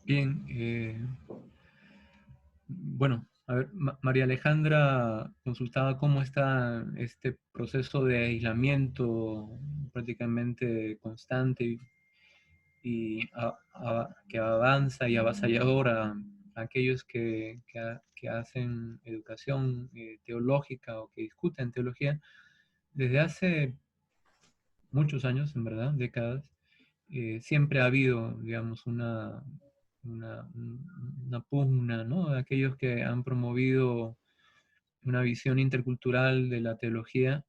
Bien. Bueno, a ver, María Alejandra consultaba cómo está este proceso de aislamiento prácticamente constante y que avanza y avasallador a aquellos que hacen educación teológica o que discuten teología desde hace muchos años, en verdad, décadas. Siempre ha habido, digamos, una pugna, ¿no? De aquellos que han promovido una visión intercultural de la teología,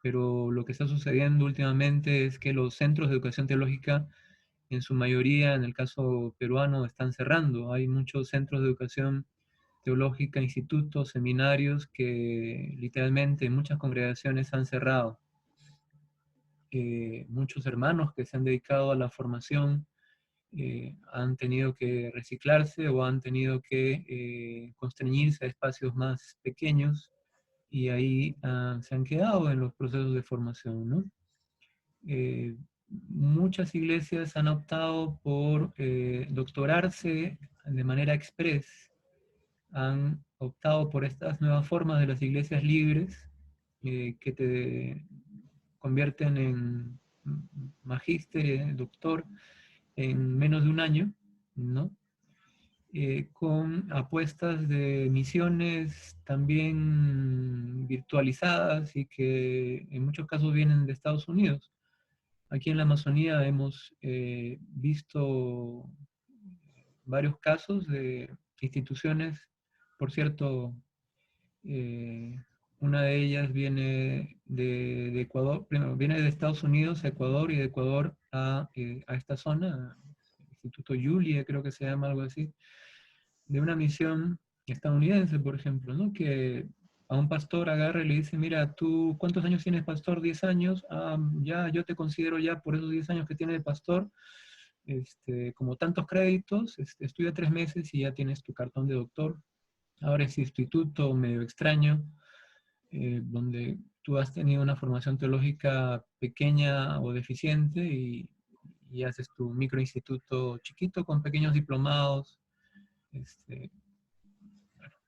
pero lo que está sucediendo últimamente es que los centros de educación teológica, en su mayoría, en el caso peruano, están cerrando. Hay muchos centros de educación teológica, institutos, seminarios que literalmente en muchas congregaciones han cerrado. Muchos hermanos que se han dedicado a la formación han tenido que reciclarse o han tenido que constreñirse a espacios más pequeños y ahí se han quedado en los procesos de formación, ¿no? Muchas iglesias han optado por doctorarse de manera express, han optado por estas nuevas formas de las iglesias libres que te convierten en magíster, doctor, en menos de un año, ¿no? Con apuestas de misiones también virtualizadas y que en muchos casos vienen de Estados Unidos. Aquí en la Amazonía hemos visto varios casos de instituciones, por cierto, una de ellas viene de Ecuador, primero, viene de Estados Unidos a Ecuador y de Ecuador a esta zona, Instituto Julia, creo que se llama algo así, de una misión estadounidense, por ejemplo, ¿no? Que a un pastor agarra y le dice, mira, ¿tú cuántos años tienes, pastor? 10 años. Ah, ya, yo te considero ya por esos 10 años que tienes de pastor, como tantos créditos, estudia 3 meses y ya tienes tu cartón de doctor. Ahora ese instituto medio extraño, donde tú has tenido una formación teológica pequeña o deficiente y haces tu microinstituto chiquito con pequeños diplomados,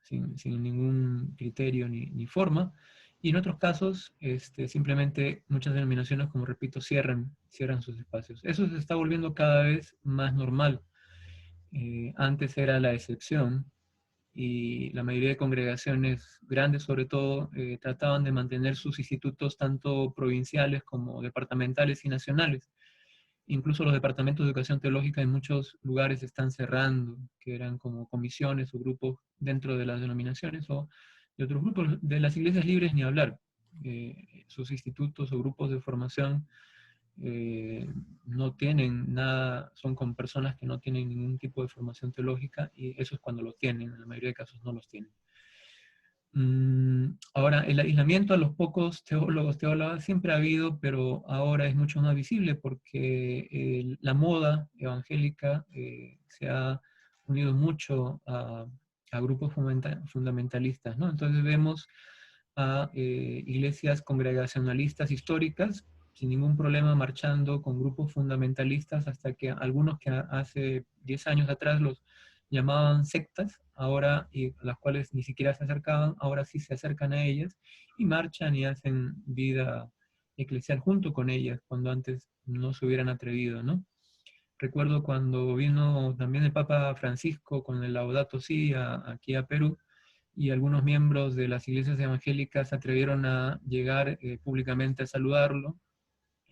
sin ningún criterio ni forma. Y en otros casos, simplemente muchas denominaciones, como repito, cierran sus espacios. Eso se está volviendo cada vez más normal. Antes era la excepción, y la mayoría de congregaciones grandes, sobre todo, trataban de mantener sus institutos tanto provinciales como departamentales y nacionales. Incluso los departamentos de educación teológica en muchos lugares están cerrando, que eran como comisiones o grupos dentro de las denominaciones o de otros grupos. De las iglesias libres ni hablar. Sus institutos o grupos de formación no tienen nada, son con personas que no tienen ningún tipo de formación teológica, y eso es cuando los tienen, en la mayoría de casos no los tienen. Ahora, el aislamiento a los pocos teólogos, teólogas, siempre ha habido, pero ahora es mucho más visible porque la moda evangélica se ha unido mucho a grupos fundamentalistas, ¿no? Entonces vemos a iglesias congregacionalistas históricas sin ningún problema marchando con grupos fundamentalistas, hasta que algunos que hace 10 años atrás los llamaban sectas, ahora, y a las cuales ni siquiera se acercaban, ahora sí se acercan a ellas y marchan y hacen vida eclesial junto con ellas, cuando antes no se hubieran atrevido, ¿no? Recuerdo cuando vino también el Papa Francisco con el Laudato Si aquí a Perú, y algunos miembros de las iglesias evangélicas se atrevieron a llegar públicamente a saludarlo,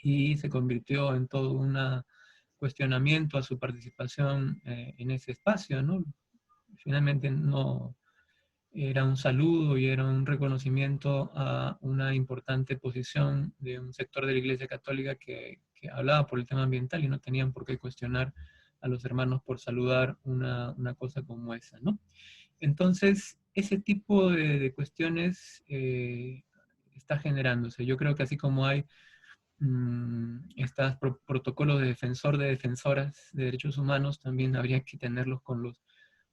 y se convirtió en todo un cuestionamiento a su participación en ese espacio, ¿no? Finalmente no era un saludo y era un reconocimiento a una importante posición de un sector de la Iglesia Católica que hablaba por el tema ambiental, y no tenían por qué cuestionar a los hermanos por saludar una cosa como esa, ¿no? Entonces, ese tipo de cuestiones está generándose. Yo creo que así como hay estos protocolos de defensor de defensoras de derechos humanos, también habría que tenerlos con los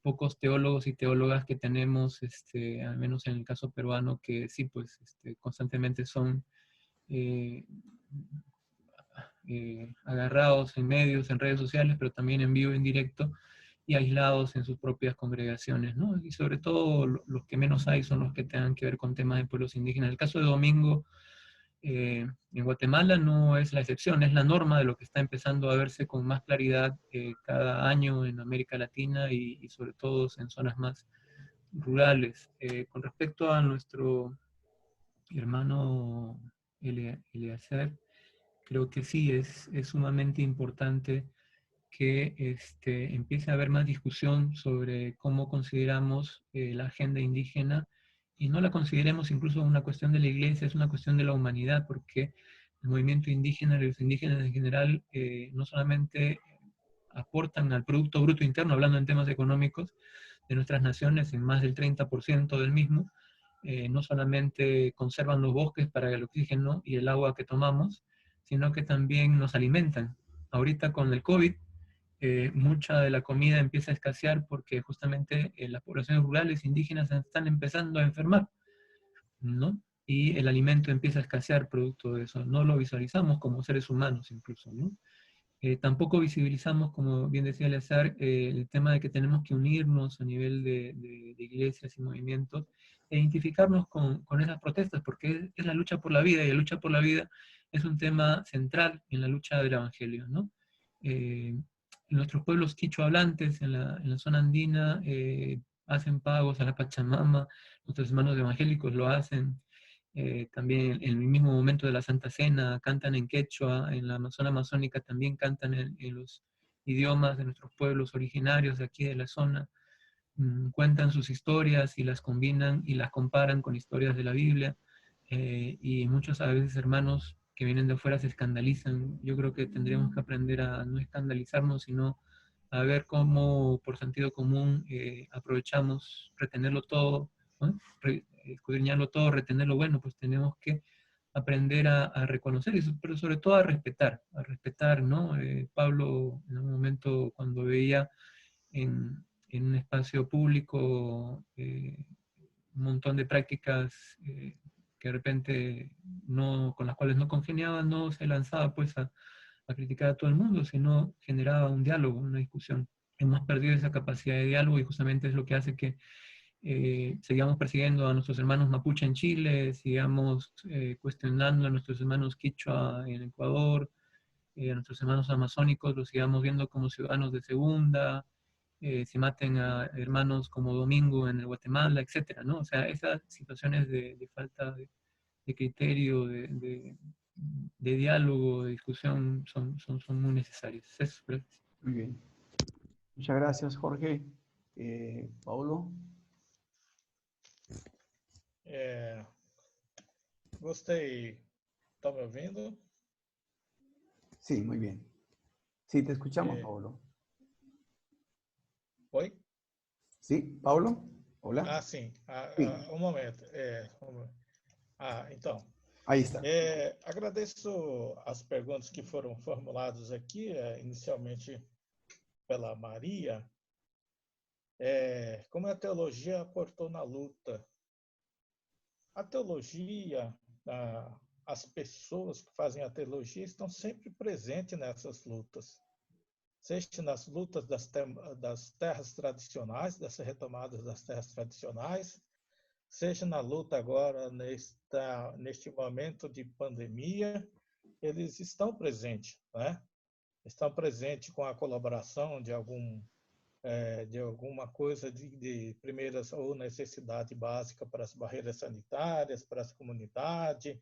pocos teólogos y teólogas que tenemos, al menos en el caso peruano, que sí, pues constantemente son agarrados en medios, en redes sociales, pero también en vivo, en directo, y aislados en sus propias congregaciones, ¿no? Y sobre todo los que menos hay son los que tengan que ver con temas de pueblos indígenas. El caso de Domingo en Guatemala no es la excepción, es la norma de lo que está empezando a verse con más claridad cada año en América Latina y sobre todo en zonas más rurales. Con respecto a nuestro hermano Eleazar, creo que sí, es sumamente importante que empiece a haber más discusión sobre cómo consideramos la agenda indígena, y no la consideremos incluso una cuestión de la iglesia, es una cuestión de la humanidad, porque el movimiento indígena y los indígenas en general no solamente aportan al Producto Bruto Interno, hablando en temas económicos, de nuestras naciones en más del 30% del mismo, no solamente conservan los bosques para el oxígeno y el agua que tomamos, sino que también nos alimentan. Ahorita con el COVID, mucha de la comida empieza a escasear porque justamente las poblaciones rurales indígenas están empezando a enfermar, ¿no? Y el alimento empieza a escasear producto de eso. No lo visualizamos como seres humanos incluso, ¿no? Tampoco visibilizamos, como bien decía Eleazar, el tema de que tenemos que unirnos a nivel de iglesias y movimientos, e identificarnos con esas protestas, porque es la lucha por la vida, y la lucha por la vida es un tema central en la lucha del Evangelio, ¿no? En nuestros pueblos quichua hablantes, en la zona andina, hacen pagos a la Pachamama, nuestros hermanos evangélicos lo hacen. También en el mismo momento de la Santa Cena cantan en quechua, en la zona amazónica también cantan en los idiomas de nuestros pueblos originarios de aquí de la zona, cuentan sus historias y las combinan y las comparan con historias de la Biblia, y muchos a veces hermanos que vienen de afuera se escandalizan. Yo creo que tendríamos que aprender a no escandalizarnos, sino a ver cómo por sentido común aprovechamos retenerlo todo, ¿no? escudriñarlo todo, retener lo bueno, pues tenemos que aprender a reconocer, pero sobre todo a respetar, ¿no? Pablo, en un momento cuando veía en un espacio público un montón de prácticas que de repente con las cuales no congeniaba, no se lanzaba pues a criticar a todo el mundo, sino generaba un diálogo, una discusión. Hemos perdido esa capacidad de diálogo y justamente es lo que hace que sigamos persiguiendo a nuestros hermanos mapuche en Chile, sigamos cuestionando a nuestros hermanos quichua en Ecuador, a nuestros hermanos amazónicos los sigamos viendo como ciudadanos de segunda, se maten a hermanos como Domingo en el Guatemala, etcétera, ¿no? O sea, esas situaciones de falta de criterio, de diálogo, de discusión, son muy necesarias. Eso, gracias. Muy bien. Muchas gracias, Jorge. Paulo. Gostei. Está me ouvindo? Sí, muy bien. Sí, te escuchamos, Paulo. Oi? Sí, Paulo. Hola. Sim. Sí. Um momento. Então. Ahí está. Agradeço as perguntas que foram formuladas aqui, inicialmente pela Maria. Como a teologia aportou na luta? A teologia, as pessoas que fazem a teologia estão sempre presentes nessas lutas. Seja nas lutas das terras tradicionais, dessa retomada das terras tradicionais, seja na luta agora neste momento de pandemia, eles estão presentes, né? Estão presentes com a colaboração de alguma coisa de primeiras ou necessidade básica para as barreiras sanitárias, para as comunidades,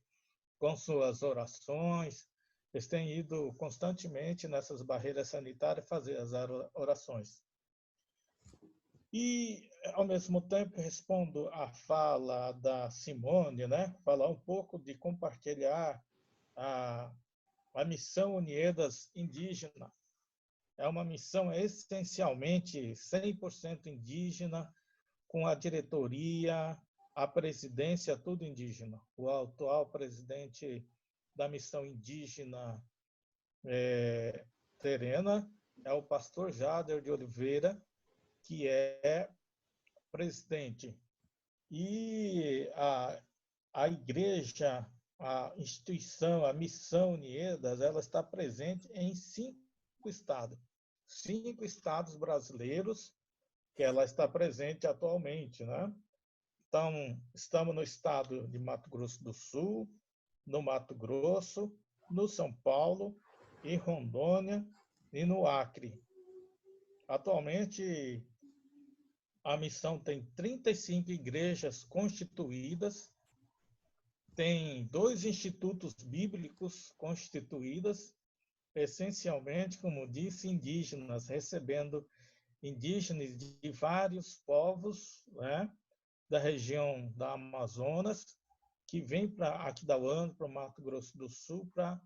com suas orações. Eles têm ido constantemente nessas barreiras sanitárias fazer as orações. E, ao mesmo tempo, respondo à fala da Simone, né? Falar um pouco de compartilhar a missão Uniedas indígena. É uma missão essencialmente 100% indígena, com a diretoria, a presidência, tudo indígena. O atual presidente da missão indígena terrena é o pastor Jader de Oliveira, que é presidente. E a igreja, a instituição, a missão Uniedas, ela está presente em 5 estados. 5 estados brasileiros que ela está presente atualmente, né? Então, estamos no estado de Mato Grosso do Sul, no Mato Grosso, no São Paulo, em Rondônia e no Acre. Atualmente, a missão tem 35 igrejas constituídas, tem 2 institutos bíblicos constituídos, essencialmente, como disse, indígenas, recebendo indígenas de vários povos, né, da região da Amazonas, que vêm para Aquidauana, para o Mato Grosso do Sul, para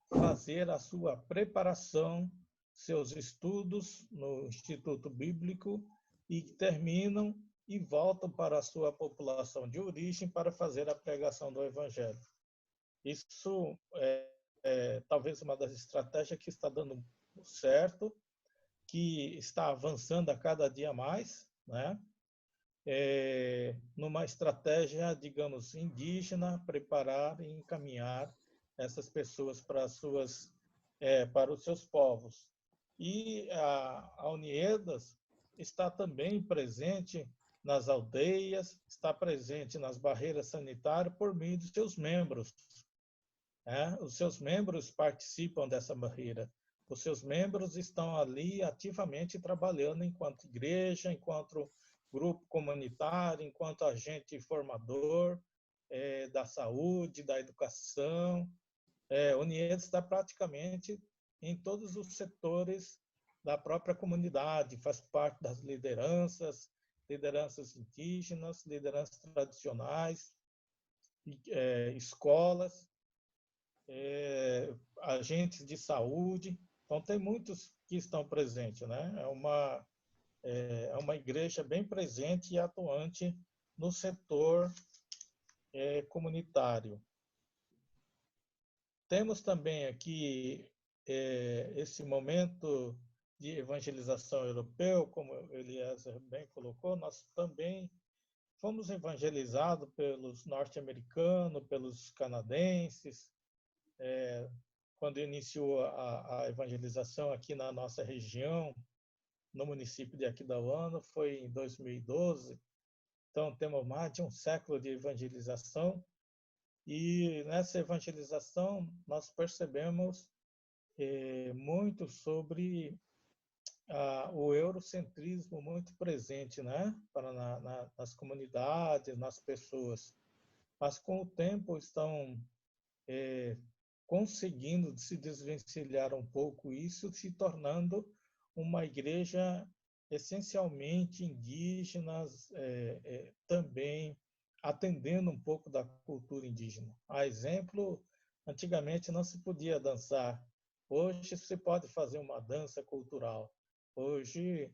fazer a sua preparação, seus estudos no Instituto Bíblico, e terminam e voltam para a sua população de origem para fazer a pregação do Evangelho. Isso é talvez uma das estratégias que está dando certo, que está avançando a cada dia mais, né? Numa estratégia, digamos, indígena, preparar e encaminhar essas pessoas para os seus povos. E a Uniedas está também presente nas aldeias, está presente nas barreiras sanitárias por meio dos seus membros. Os seus membros participam dessa barreira. Os seus membros estão ali ativamente trabalhando enquanto igreja, enquanto grupo comunitário, enquanto agente formador da saúde, da educação. A Uniedas está praticamente em todos os setores da própria comunidade, faz parte das lideranças indígenas, lideranças tradicionais, escolas, agentes de saúde. Então, tem muitos que estão presentes, né? É uma igreja bem presente e atuante no setor comunitário. Temos também aqui esse momento de evangelização europeu, como o Eliezer bem colocou, nós também fomos evangelizados pelos norte-americanos, pelos canadenses, quando iniciou a evangelização aqui na nossa região, no município de Aquidauana, foi em 2012. Então, temos mais de um século de evangelização, e nessa evangelização nós percebemos muito sobre o eurocentrismo muito presente, né? Nas comunidades, nas pessoas. Mas, com o tempo, estão conseguindo se desvencilhar um pouco isso, se tornando uma igreja essencialmente indígenas, também atendendo um pouco da cultura indígena. A exemplo, antigamente não se podia dançar. Hoje se pode fazer uma dança cultural. Hoje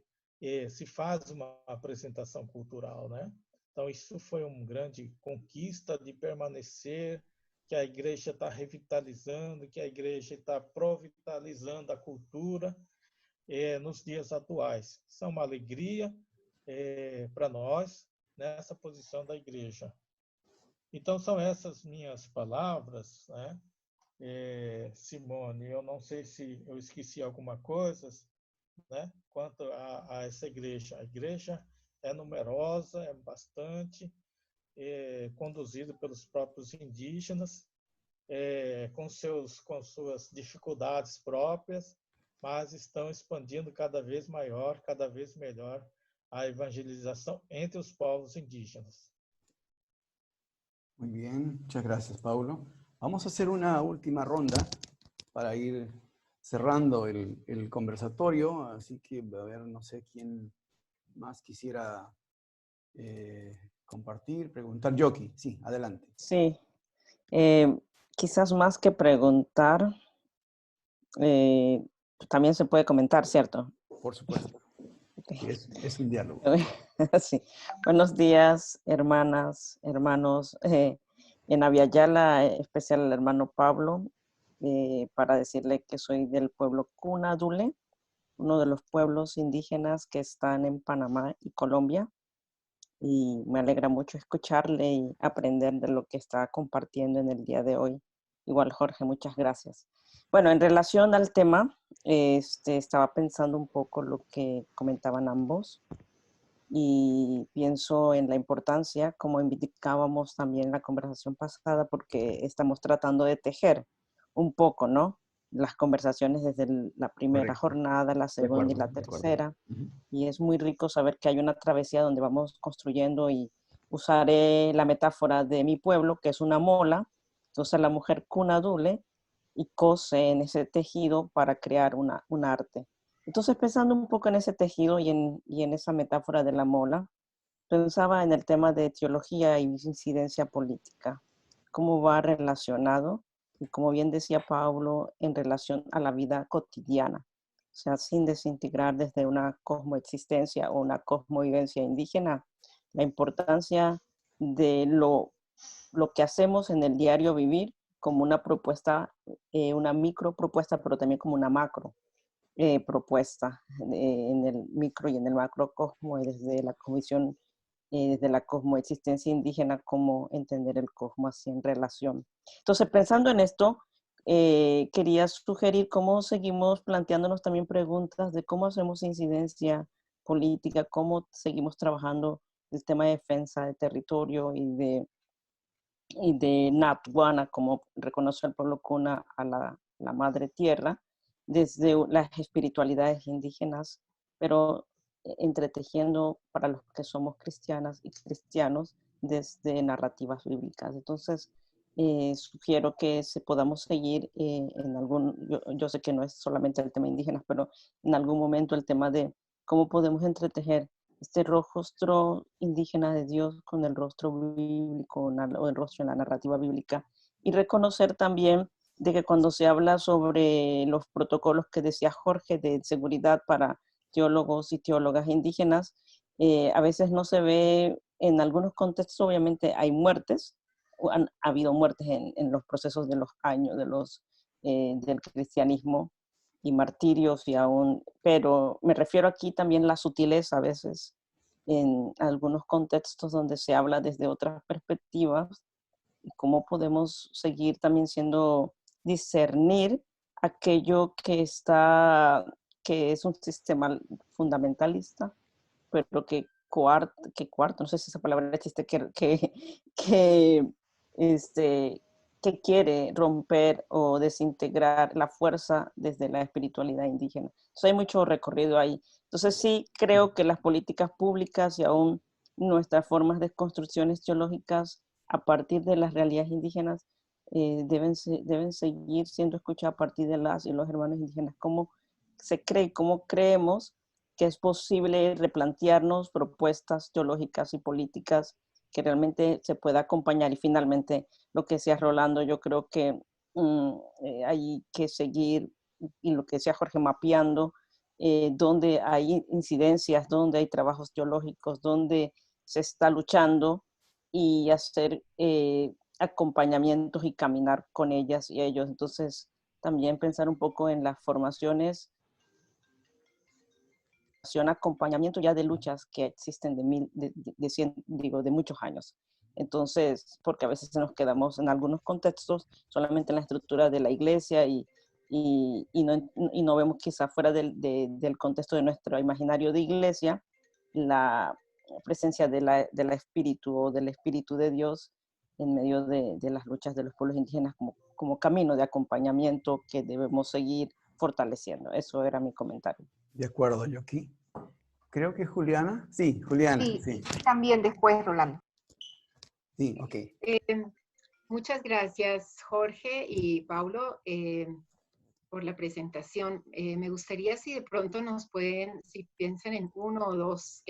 se faz uma apresentação cultural, né? Então, isso foi uma grande conquista de permanecer, que a igreja está revitalizando, que a igreja está provitalizando a cultura nos dias atuais. Isso é uma alegria para nós, nessa posição da igreja. Então, são essas minhas palavras, né? Simone, eu não sei se eu esqueci alguma coisa, né? Quanto a essa igreja. A igreja é numerosa, é bastante, conduzida pelos próprios indígenas, com suas dificuldades próprias, mas estão expandindo cada vez maior, cada vez melhor a evangelização entre os povos indígenas. Muy bien, muchas gracias, Paulo. Vamos a hacer una última ronda para ir cerrando el conversatorio, así que, a ver, no sé quién más quisiera compartir, preguntar. Yoki, sí, adelante. Sí, quizás más que preguntar, también se puede comentar, ¿cierto? Por supuesto. Es un diálogo. Sí. Buenos días, hermanas, hermanos. En Aviala, especial el hermano Pablo, para decirle que soy del pueblo Cunadule, uno de los pueblos indígenas que están en Panamá y Colombia. Y me alegra mucho escucharle y aprender de lo que está compartiendo en el día de hoy. Igual, Jorge, muchas gracias. Bueno, en relación al tema, estaba pensando un poco lo que comentaban ambos y pienso en la importancia, como indicábamos también en la conversación pasada, porque estamos tratando de tejer un poco, ¿no? Las conversaciones desde la primera Correcto. jornada, la segunda y la tercera. Y es muy rico saber que hay una travesía donde vamos construyendo, y usaré la metáfora de mi pueblo, que es una mola. Entonces la mujer cunadule y cose en ese tejido para crear un arte. Entonces, pensando un poco en ese tejido y en esa metáfora de la mola, pensaba en el tema de teología y incidencia política, cómo va relacionado, y como bien decía Pablo, en relación a la vida cotidiana, o sea, sin desintegrar desde una cosmoexistencia o una cosmovivencia indígena, la importancia de lo que hacemos en el diario vivir como una propuesta, una micro propuesta, pero también como una macro propuesta en el micro y en el macrocosmo, y desde la comisión, desde la cosmoexistencia indígena, cómo entender el cosmos así en relación. Entonces, pensando en esto, quería sugerir cómo seguimos planteándonos también preguntas de cómo hacemos incidencia política, cómo seguimos trabajando el tema de defensa de territorio y de Natwana, como reconoce el pueblo Cuna a la madre tierra, desde las espiritualidades indígenas, pero entretejiendo para los que somos cristianas y cristianos desde narrativas bíblicas. Entonces, sugiero que podamos seguir en yo sé que no es solamente el tema indígena, pero en algún momento el tema de cómo podemos entretejer este rostro indígena de Dios con el rostro bíblico, o el rostro en la narrativa bíblica, y reconocer también de que cuando se habla sobre los protocolos que decía Jorge de seguridad para teólogos y teólogas indígenas, a veces no se ve, en algunos contextos obviamente hay muertes, han habido muertes en los procesos de los años del cristianismo y martirios y aún, pero me refiero aquí también a la sutileza a veces en algunos contextos donde se habla desde otras perspectivas y cómo podemos seguir también discernir aquello que es un sistema fundamentalista, pero que no sé si esa palabra existe, que quiere romper o desintegrar la fuerza desde la espiritualidad indígena. Entonces hay mucho recorrido ahí. Entonces sí creo que las políticas públicas y aún nuestras formas de construcciones teológicas a partir de las realidades indígenas deben seguir siendo escuchadas a partir de las y los hermanos indígenas. ¿Cómo creemos que es posible replantearnos propuestas teológicas y políticas que realmente se pueda acompañar? Y finalmente, lo que decía Rolando, yo creo que hay que seguir, y lo que decía Jorge, mapeando donde hay incidencias, donde hay trabajos teológicos, donde se está luchando y hacer acompañamientos y caminar con ellas y ellos. Entonces, también pensar un poco en las formaciones, acompañamiento ya de luchas que existen de muchos años. Entonces, porque a veces nos quedamos en algunos contextos solamente en la estructura de la iglesia y no vemos quizá fuera del contexto de nuestro imaginario de iglesia la presencia de la espíritu o del espíritu de Dios en medio de las luchas de los pueblos indígenas como camino de acompañamiento que debemos seguir fortaleciendo. Eso era mi comentario. De acuerdo, yo aquí. Creo que Juliana. Sí, Juliana. Sí. También después, Rolando. Sí, ok. Muchas gracias, Jorge y Paulo, por la presentación. Me gustaría si de pronto si piensan en uno o dos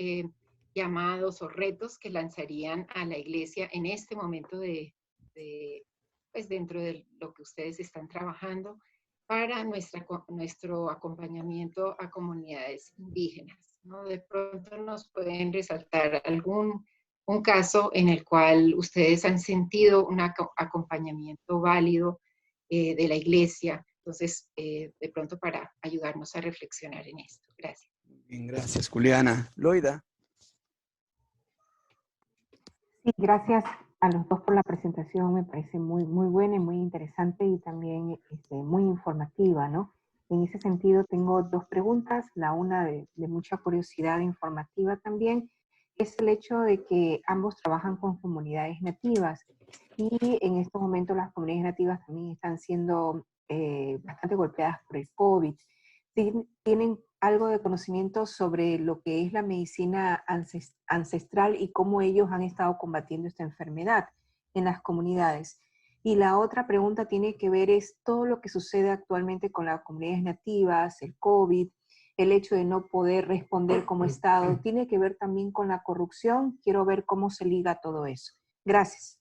llamados o retos que lanzarían a la iglesia en este momento pues dentro de lo que ustedes están trabajando para nuestro acompañamiento a comunidades indígenas, ¿no? De pronto nos pueden resaltar un caso en el cual ustedes han sentido un acompañamiento válido de la iglesia. Entonces, de pronto para ayudarnos a reflexionar en esto. Gracias. Bien, gracias, Juliana. Loida. Sí, gracias a los dos por la presentación. Me parece muy, muy buena y muy interesante y también muy informativa, ¿no? En ese sentido, tengo dos preguntas. La una de mucha curiosidad informativa también es el hecho de que ambos trabajan con comunidades nativas y en estos momentos las comunidades nativas también están siendo bastante golpeadas por el COVID. ¿Tienen algo de conocimiento sobre lo que es la medicina ancestral y cómo ellos han estado combatiendo esta enfermedad en las comunidades? Y la otra pregunta tiene que ver es todo lo que sucede actualmente con las comunidades nativas, el COVID, el hecho de no poder responder como Estado, tiene que ver también con la corrupción. Quiero ver cómo se liga todo eso. Gracias.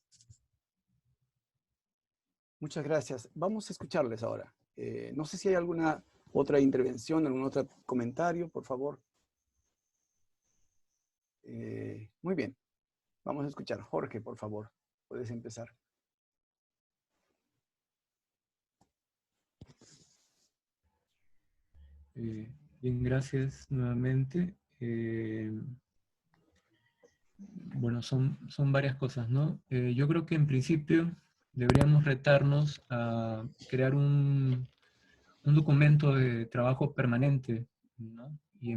Muchas gracias. Vamos a escucharles ahora. No sé si hay alguna otra intervención, algún otro comentario, por favor. Muy bien. Vamos a escuchar. Jorge, por favor, puedes empezar. Bien, gracias nuevamente. Bueno, son varias cosas, ¿no? Yo creo que en principio deberíamos retarnos a crear un documento de trabajo permanente, ¿no? Y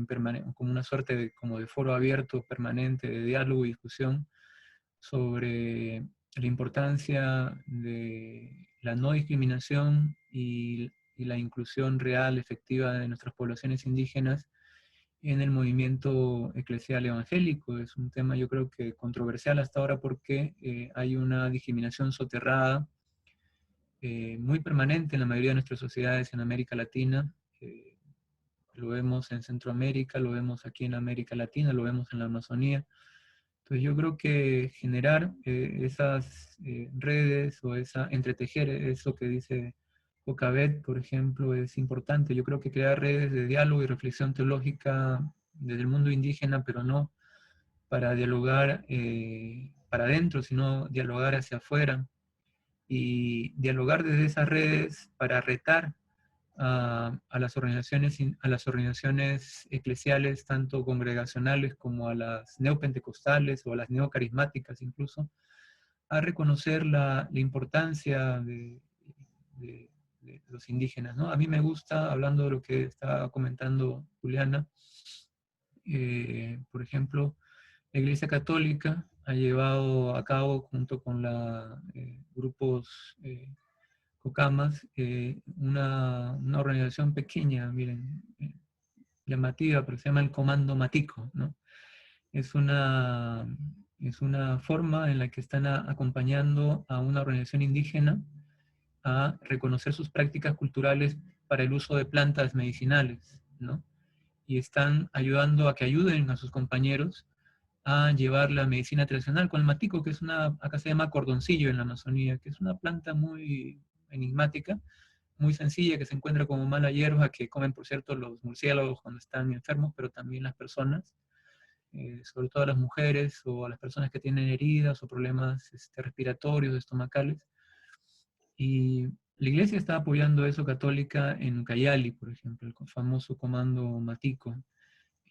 como una suerte de foro abierto permanente de diálogo y discusión sobre la importancia de la no discriminación y la inclusión real, efectiva de nuestras poblaciones indígenas en el movimiento eclesial evangélico. Es un tema, yo creo que controversial hasta ahora porque hay una discriminación soterrada muy permanente en la mayoría de nuestras sociedades en América Latina. Lo vemos en Centroamérica, lo vemos aquí en América Latina, lo vemos en la Amazonía. Entonces yo creo que generar esas redes o entretejer eso que dice Jocabet, por ejemplo, es importante. Yo creo que crear redes de diálogo y reflexión teológica desde el mundo indígena, pero no para dialogar para adentro, sino dialogar hacia afuera, y dialogar desde esas redes para retar a las organizaciones eclesiales, tanto congregacionales como a las neopentecostales o a las neocarismáticas incluso, a reconocer la importancia de los indígenas, ¿no? A mí me gusta, hablando de lo que estaba comentando Juliana, por ejemplo, la Iglesia Católica ha llevado a cabo, junto con grupos COCAMAS, una organización pequeña, miren, llamativa, pero se llama el Comando Matico, ¿no? Es una forma en la que están acompañando a una organización indígena a reconocer sus prácticas culturales para el uso de plantas medicinales, ¿no? Y están ayudando a que ayuden a sus compañeros a llevar la medicina tradicional con el matico, que es acá se llama cordoncillo en la Amazonía, que es una planta muy enigmática, muy sencilla, que se encuentra como mala hierba, que comen, por cierto, los murciélagos cuando están enfermos, pero también las personas, sobre todo a las mujeres o a las personas que tienen heridas o problemas respiratorios, estomacales. Y la iglesia está apoyando eso católica en Ucayali, por ejemplo, el famoso comando Matico.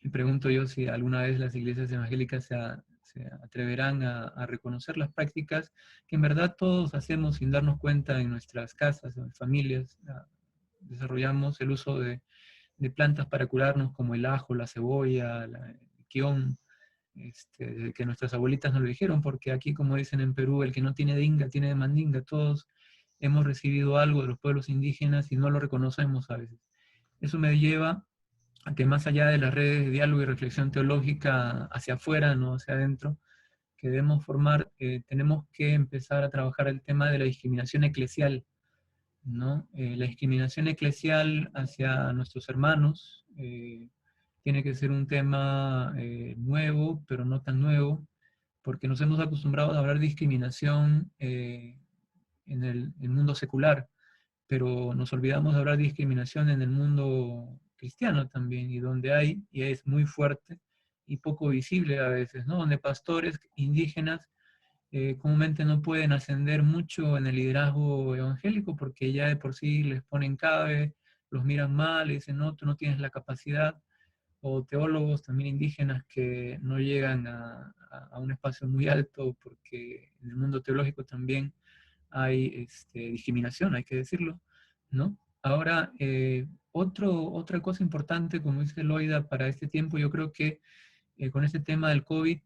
Y pregunto yo si alguna vez las iglesias evangélicas se atreverán a reconocer las prácticas que en verdad todos hacemos sin darnos cuenta en nuestras casas, en familias. Desarrollamos el uso de plantas para curarnos, como el ajo, la cebolla, el quión, que nuestras abuelitas nos lo dijeron, porque aquí, como dicen en Perú, el que no tiene dinga tiene de mandinga. Todos hemos recibido algo de los pueblos indígenas y no lo reconocemos a veces. Eso me lleva a que, más allá de las redes de diálogo y reflexión teológica hacia afuera, no hacia adentro, que debemos formar, tenemos que empezar a trabajar el tema de la discriminación eclesial, ¿no? La discriminación eclesial hacia nuestros hermanos tiene que ser un tema nuevo, pero no tan nuevo, porque nos hemos acostumbrado a hablar de discriminación en el mundo secular, pero nos olvidamos de hablar de discriminación en el mundo cristiano también, y donde hay, y es muy fuerte y poco visible a veces, ¿no? Donde pastores indígenas comúnmente no pueden ascender mucho en el liderazgo evangélico porque ya de por sí les ponen cabe, los miran mal, y dicen, no, tú no tienes la capacidad, o teólogos también indígenas que no llegan a un espacio muy alto, porque en el mundo teológico también hay discriminación, hay que decirlo, ¿no? Ahora, otra cosa importante, como dice Loida, para este tiempo, yo creo que con este tema del COVID,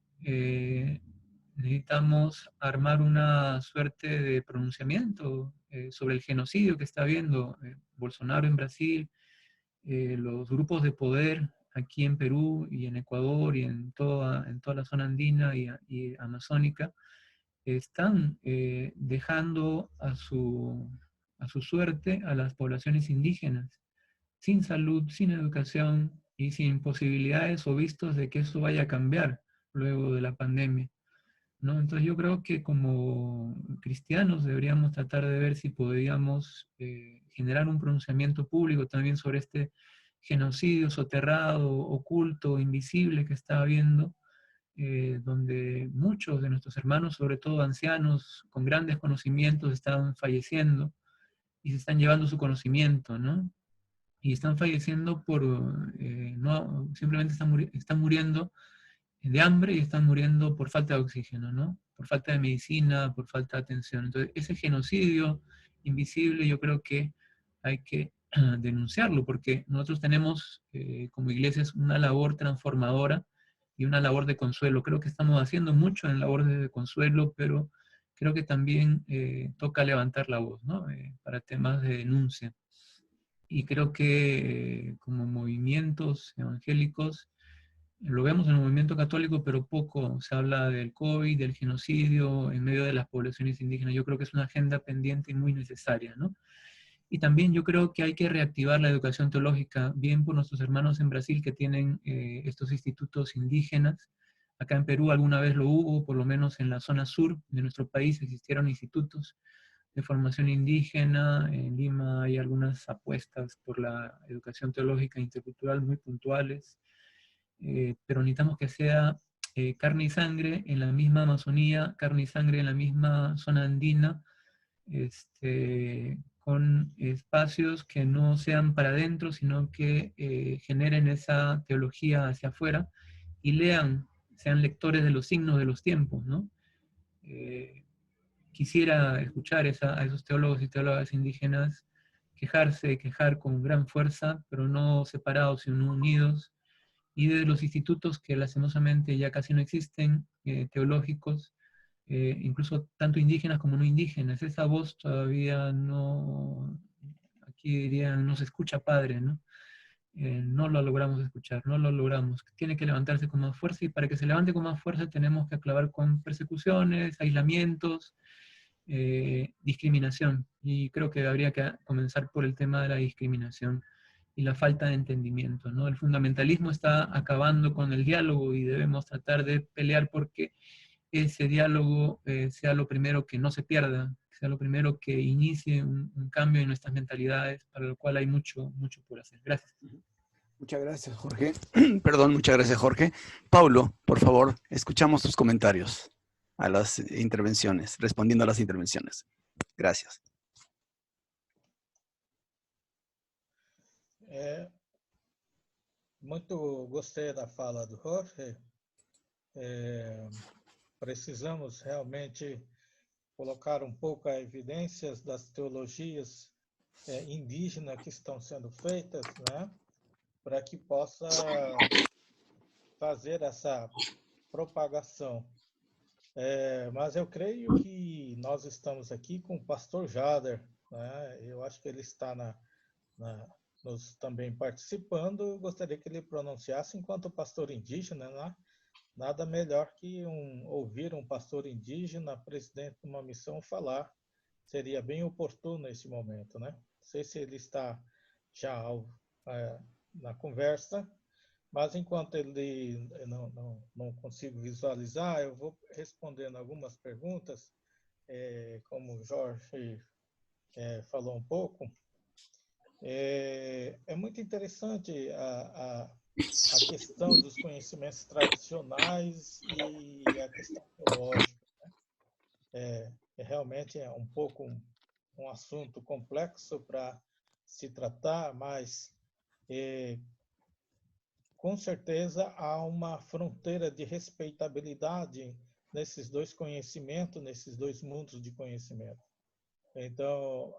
necesitamos armar una suerte de pronunciamiento sobre el genocidio que está habiendo Bolsonaro en Brasil, los grupos de poder aquí en Perú y en Ecuador y en toda la zona andina y amazónica, están dejando a su suerte a las poblaciones indígenas, sin salud, sin educación y sin posibilidades o vistos de que eso vaya a cambiar luego de la pandemia, ¿no? Entonces yo creo que como cristianos deberíamos tratar de ver si podríamos generar un pronunciamiento público también sobre este genocidio soterrado, oculto, invisible que está habiendo, donde muchos de nuestros hermanos, sobre todo ancianos con grandes conocimientos, están falleciendo y se están llevando su conocimiento, ¿no? Y están falleciendo no, simplemente están muriendo de hambre y están muriendo por falta de oxígeno, ¿no? Por falta de medicina, por falta de atención. Entonces, ese genocidio invisible yo creo que hay que denunciarlo, porque nosotros tenemos como iglesias una labor transformadora y una labor de consuelo. Creo que estamos haciendo mucho en labores de consuelo, pero creo que también toca levantar la voz, ¿no? Para temas de denuncia. Y creo que como movimientos evangélicos, lo vemos en el movimiento católico, pero poco se habla del COVID, del genocidio en medio de las poblaciones indígenas. Yo creo que es una agenda pendiente y muy necesaria, ¿no? Y también yo creo que hay que reactivar la educación teológica, bien por nuestros hermanos en Brasil que tienen estos institutos indígenas. Acá en Perú alguna vez lo hubo, por lo menos en la zona sur de nuestro país existieron institutos de formación indígena. En Lima hay algunas apuestas por la educación teológica intercultural muy puntuales, pero necesitamos que sea carne y sangre en la misma Amazonía, carne y sangre en la misma zona andina, con espacios que no sean para adentro, sino que generen esa teología hacia afuera y lean, sean lectores de los signos de los tiempos, ¿no? Quisiera escuchar a esos teólogos y teólogas indígenas quejar con gran fuerza, pero no separados, sino unidos, y de los institutos que lastimosamente ya casi no existen, teológicos, incluso tanto indígenas como no indígenas. Esa voz todavía no, aquí dirían, no se escucha, padre, ¿no? No lo logramos escuchar, no lo logramos. Tiene que levantarse con más fuerza, y para que se levante con más fuerza tenemos que acabar con persecuciones, aislamientos, discriminación. Y creo que habría que comenzar por el tema de la discriminación y la falta de entendimiento, ¿no? El fundamentalismo está acabando con el diálogo y debemos tratar de pelear porque ese diálogo sea lo primero que no se pierda, sea lo primero que inicie un cambio en nuestras mentalidades, para lo cual hay mucho, mucho por hacer. Gracias. Muchas gracias, Jorge. Perdón, muchas gracias, Jorge. Paulo, por favor, escuchamos tus comentarios a las intervenciones, respondiendo a las intervenciones. Gracias. Muito gostei da fala do Jorge. Precisamos realmente colocar um pouco a evidências das teologias indígenas que estão sendo feitas, né, para que possa fazer essa propagação. Mas eu creio que nós estamos aqui com o pastor Jader, né? Eu acho que ele está nos também participando. Eu gostaria que ele pronunciasse enquanto pastor indígena, né? Nada melhor que ouvir um pastor indígena, presidente de uma missão, falar. Seria bem oportuno nesse momento, né? Não sei se ele está já na conversa, mas enquanto ele não consigo visualizar, eu vou respondendo algumas perguntas, como o Jorge falou um pouco. É muito interessante a questão dos conhecimentos tradicionais e a questão teológica, né? Realmente é um pouco um assunto complexo para se tratar, mas com certeza há uma fronteira de respeitabilidade nesses dois conhecimentos, nesses dois mundos de conhecimento. Então,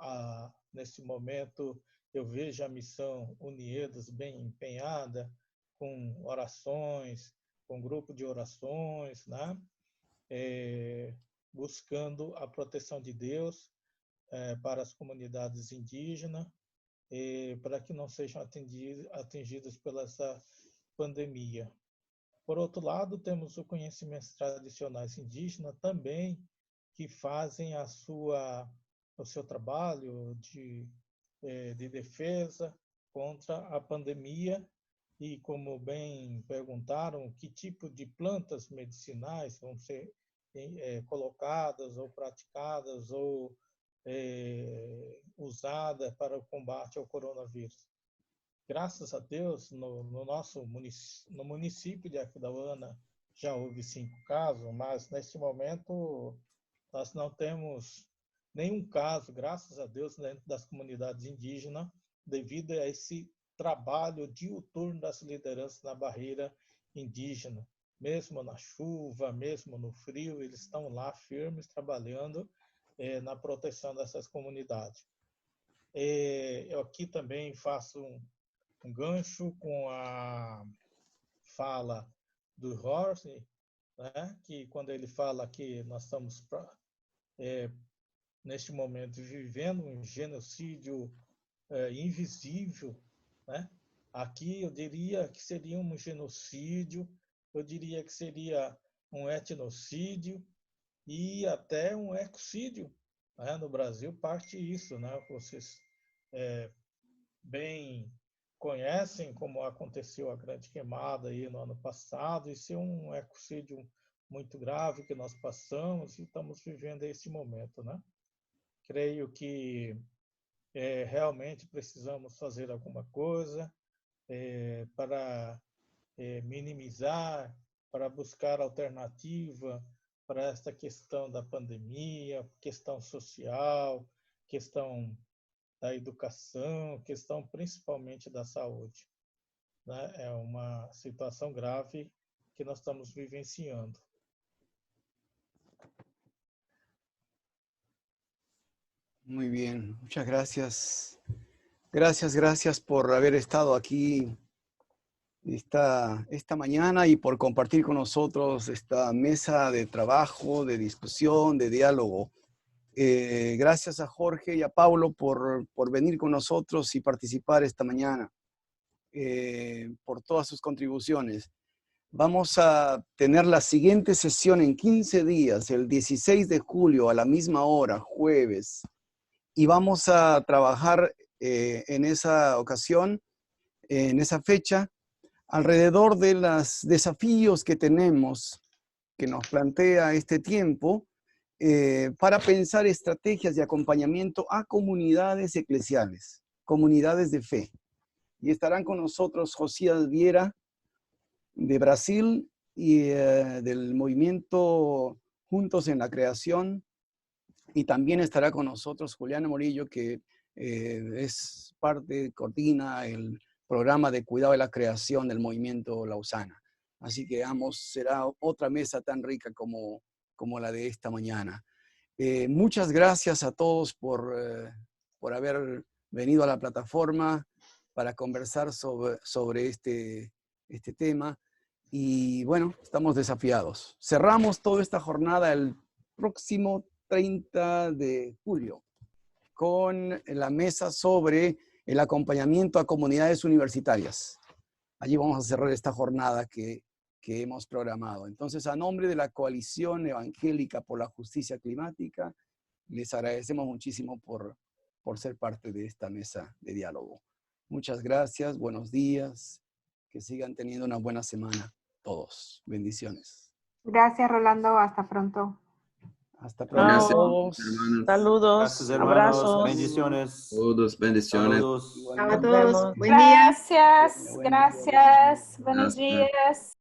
nesse momento, eu vejo a missão Uniedas bem empenhada, com orações, com grupo de orações, né? Buscando a proteção de Deus para as comunidades indígenas, para que não sejam atingidas pela essa pandemia. Por outro lado, temos os conhecimentos tradicionais indígenas também, que fazem o seu trabalho de defesa contra a pandemia. E, como bem perguntaram, que tipo de plantas medicinais vão ser colocadas ou praticadas ou usadas para o combate ao coronavírus. Graças a Deus, no município de Aquidauana já houve 5 casos, mas neste momento nós não temos nenhum caso, graças a Deus, dentro das comunidades indígenas, devido a esse trabalho diuturno das lideranças na barreira indígena. Mesmo na chuva, mesmo no frio, eles estão lá firmes, trabalhando na proteção dessas comunidades. Eu aqui também faço um gancho com a fala do Jorge, né, que quando ele fala que nós estamos, neste momento, vivendo um genocídio invisível, né? Aqui eu diria que seria um genocídio, eu diria que seria um etnocídio e até um ecocídio, né? No Brasil parte isso, né? Vocês bem conhecem como aconteceu a grande queimada aí no ano passado, e ser um ecocídio muito grave que nós passamos e estamos vivendo esse momento, né? Creio que realmente precisamos fazer alguma coisa para minimizar para buscar alternativa para esta questão da pandemia, questão social, questão da educação, questão principalmente da saúde, né? É uma situação grave que nós estamos vivenciando. Muy bien, muchas gracias. Gracias por haber estado aquí esta mañana y por compartir con nosotros esta mesa de trabajo, de discusión, de diálogo. Gracias a Jorge y a Paulo por venir con nosotros y participar esta mañana, por todas sus contribuciones. Vamos a tener la siguiente sesión en 15 días, el 16 de julio a la misma hora, jueves, y vamos a trabajar en esa ocasión, en esa fecha, alrededor de los desafíos que tenemos, que nos plantea este tiempo, para pensar estrategias de acompañamiento a comunidades eclesiales, comunidades de fe. Y estarán con nosotros Josías Viera, de Brasil, y del movimiento Juntos en la Creación, y también estará con nosotros Juliana Morillo, que es parte, coordina el programa de cuidado de la creación del movimiento Lausana. Así que será otra mesa tan rica como la de esta mañana. Muchas gracias a todos por haber venido a la plataforma para conversar sobre este tema. Y bueno, estamos desafiados. Cerramos toda esta jornada el próximo 30 de julio con la mesa sobre el acompañamiento a comunidades universitarias. Allí vamos a cerrar esta jornada que hemos programado. Entonces, a nombre de la Coalición Evangélica por la Justicia Climática, les agradecemos muchísimo por ser parte de esta mesa de diálogo. Muchas gracias, buenos días, que sigan teniendo una buena semana todos. Bendiciones. Gracias, Rolando. Hasta pronto. Hasta pronto. Gracias, Todos. hermanos. Saludos, Gracias, hermanos. abrazos. Bendiciones. Todos, bendiciones. Saludos. Chao a Nos todos. vemos. Buen día. Gracias, Buen día. gracias. Buenos Gracias. días.